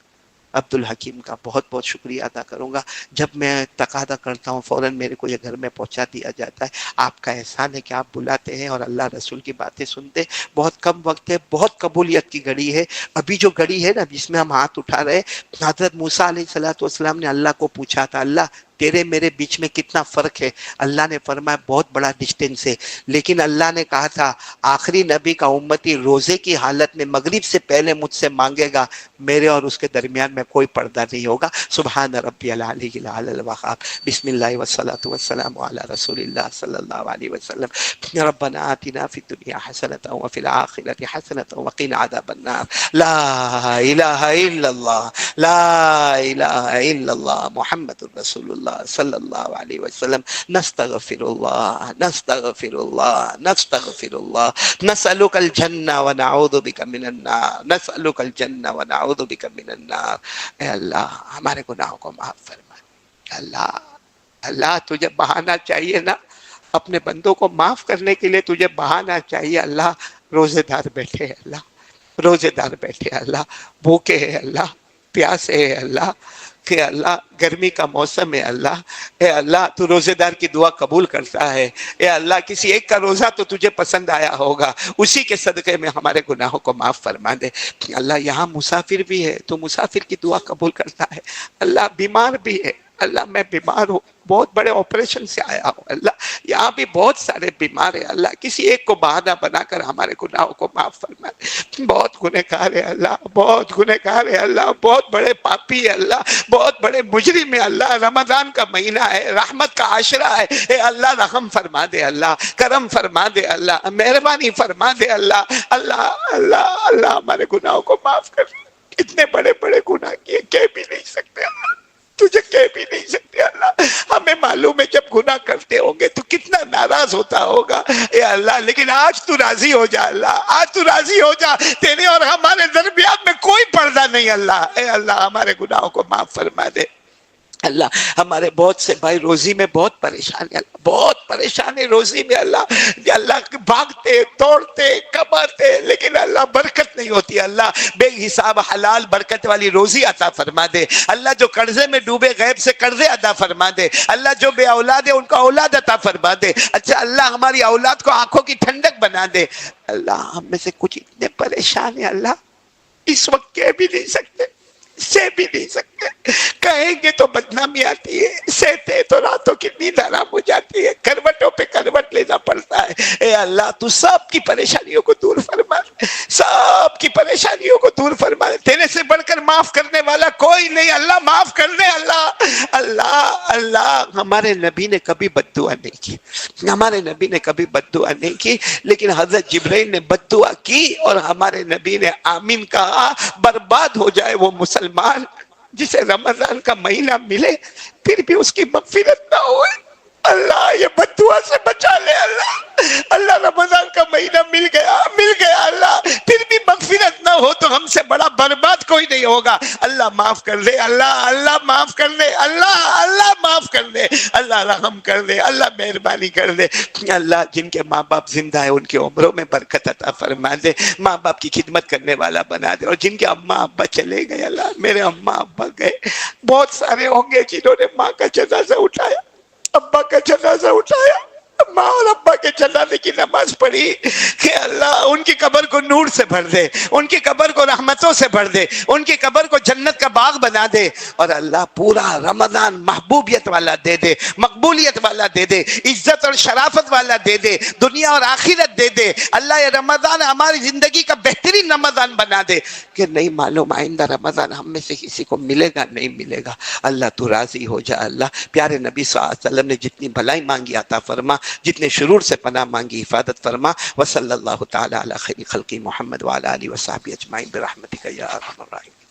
عبد الحکیم کا بہت بہت شکریہ ادا کروں گا. جب میں تقاضا کرتا ہوں فوراً میرے کو یہ گھر میں پہنچا دیا جاتا ہے. آپ کا احسان ہے کہ آپ بلاتے ہیں اور اللہ رسول کی باتیں سنتے. بہت کم وقت ہے, بہت قبولیت کی گھڑی ہے. ابھی جو گھڑی ہے نا جس میں ہم ہاتھ اٹھا رہے, حضرت موسیٰ علیہ الصلوۃ والسلام نے اللہ کو پوچھا تھا, اللہ تیرے میرے بیچ میں کتنا فرق ہے؟ اللہ نے فرمایا بہت بڑا ڈسٹینس ہے. لیکن اللہ نے کہا تھا آخری نبی کا امتی روزے کی حالت میں مغرب سے پہلے مجھ سے مانگے گا, میرے اور اس کے درمیان میں کوئی پردہ نہیں ہوگا. سبحان ربی العلی الاعلی الوہاب. بسم اللہ والصلاۃ والسلام علی رسول اللہ صلی اللہ علیہ وسلم. ربنا آتنا فی الدنیا حسنۃ وفی الآخرۃ حسنۃ وقنا عذاب النار. لا الہ الا اللہ, لا الہ الا اللہ, محمد رسول اللہ صلی اللہ علیہ وسلم. نستغفر اللہ, نستغفر اللہ, نستغفر اللہ. نسألک الجنہ ونعوذ بک من النار, نسألک الجنہ ونعوذ بک من النار. اے اللہ ہمارے گناہوں کو معاف فرما. اللہ اللہ تجھے بہانا چاہیے نا اپنے بندوں کو معاف کرنے کے لیے, تجھے بہانا چاہیے. اللہ روزے دار بیٹھے ہیں, اللہ روزے دار بیٹھے ہیں, اللہ بھوکے ہیں, اللہ پیاسے ہیں, اللہ کہ اللہ گرمی کا موسم ہے, اللہ اے اللہ تو روزے دار کی دعا قبول کرتا ہے. اے اللہ کسی ایک کا روزہ تو تجھے پسند آیا ہوگا, اسی کے صدقے میں ہمارے گناہوں کو معاف فرما دے. اللہ یہاں مسافر بھی ہے تو مسافر کی دعا قبول کرتا ہے. اللہ بیمار بھی ہے, اللہ میں بیمار ہوں, بہت بڑے آپریشن سے آیا ہوں, اللہ یہاں بھی بہت سارے بیمار ہیں, اللہ کسی ایک کو بہانہ بنا کر ہمارے گناہوں کو معاف فرما دے. بہت گنہگار ہے اللہ, بہت گنہگار ہے اللہ, بہت بڑے پاپی ہے اللہ, بہت بڑے مجرم ہے اللہ. رمضان کا مہینہ ہے, رحمت کا عشرہ ہے, اے اللہ رحم فرما دے, اللہ کرم فرما دے, اللہ مہربانی فرما دے, اللہ اللہ اللہ اللہ ہمارے گناہوں کو معاف کر. اتنے بڑے بڑے گناہ کیے کہہ بھی نہیں سکتے اللہ, تجھے کہہ بھی نہیں سکتے اللہ. ہمیں معلوم ہے جب گناہ کرتے ہوں گے تو کتنا ناراض ہوتا ہوگا اے اللہ, لیکن آج تو راضی ہو جا اللہ, آج تو راضی ہو جا. تیرے اور ہمارے درمیان میں کوئی پردہ نہیں اللہ. اے اللہ ہمارے گناہوں کو معاف فرما دے. اللہ ہمارے بہت سے بھائی روزی میں بہت پریشان ہے اللہ, بہت پریشان ہے روزی میں اللہ. اللہ بھاگتے توڑتے کماتے لیکن اللہ برکت نہیں ہوتی. اللہ بے حساب حلال برکت والی روزی عطا فرما دے. اللہ جو قرضے میں ڈوبے غیب سے قرضے عطا فرما دے. اللہ جو بے اولاد ہے ان کا اولاد عطا فرما دے. اچھا اللہ ہماری اولاد کو آنکھوں کی ٹھنڈک بنا دے. اللہ ہم میں سے کچھ اتنے پریشان ہیں اللہ, اس وقت کہہ بھی نہیں سکتے, سے بھی نہیں سکتے. کہیں گے تو بدنامی آتی ہے, سہتے تو راتوں کی نیند حرام ہو جاتی ہے, کروٹوں پہ کروٹ لینا پڑتا ہے. اے اللہ تو سب کی پریشانیوں کو دور فرما دے, سب کی پریشانیوں کو دور فرما دے. تیرے سے بڑھ کر معاف کرنے والا کوئی نہیں اللہ, معاف کر دے اللہ. اللہ اللہ ہمارے نبی نے کبھی بد دعا نہیں کی, ہمارے نبی نے کبھی بد دعا نہیں کی, لیکن حضرت جبرائیل نے بد دعا کی اور ہمارے نبی نے آمین کہا. برباد ہو جائے وہ مسلمان جسے رمضان کا مہینہ ملے پھر بھی اس کی مغفرت نہ ہوئے. اللہ یہ بد دعا سے بچا لے اللہ. اللہ رمضان کا مہینہ مل گیا اللہ, پھر بھی مغفرت نہ ہو تو ہم سے بڑا برباد کوئی نہیں ہوگا. اللہ معاف کر دے, اللہ اللہ معاف کر دے, اللہ اللہ معاف کر دے, اللہ رحم کر دے, اللہ مہربانی کر دے. اللہ جن کے ماں باپ زندہ ہے ان کی عمروں میں برکت عطا فرما دے, ماں باپ کی خدمت کرنے والا بنا دے. اور جن کے اماں ابا چلے گئے اللہ, میرے اماں ابا گئے, بہت سارے ہوں گے جنہوں نے ماں کا جنازہ اٹھایا, ابا کا جنازہ اٹھایا, ماں اور ابا کے جنازے کی نماز پڑھی. کہ اللہ ان کی قبر کو نور سے بھر دے, ان کی قبر کو رحمتوں سے بھر دے, ان کی قبر کو جنت کا باغ بنا دے. اور اللہ پورا رمضان محبوبیت والا دے دے, مقبولیت والا دے دے, عزت اور شرافت والا دے دے, دنیا اور آخرت دے دے. اللہ یہ رمضان ہماری زندگی کا بہترین رمضان بنا دے کہ نہیں معلوم آئندہ رمضان ہم میں سے کسی کو ملے گا نہیں ملے گا. اللہ تو راضی ہو جا اللہ. پیارے نبی صلی اللہ علیہ وسلم نے جتنی بھلائی مانگی عطا فرما, جتنے شرور سے پناہ مانگی حفاظت فرما. وصلی اللہ تعالی علی خیر خلقی محمد وعلی آلہ وصحبہ اجمعین برحمتک یا ارحم الراحمین.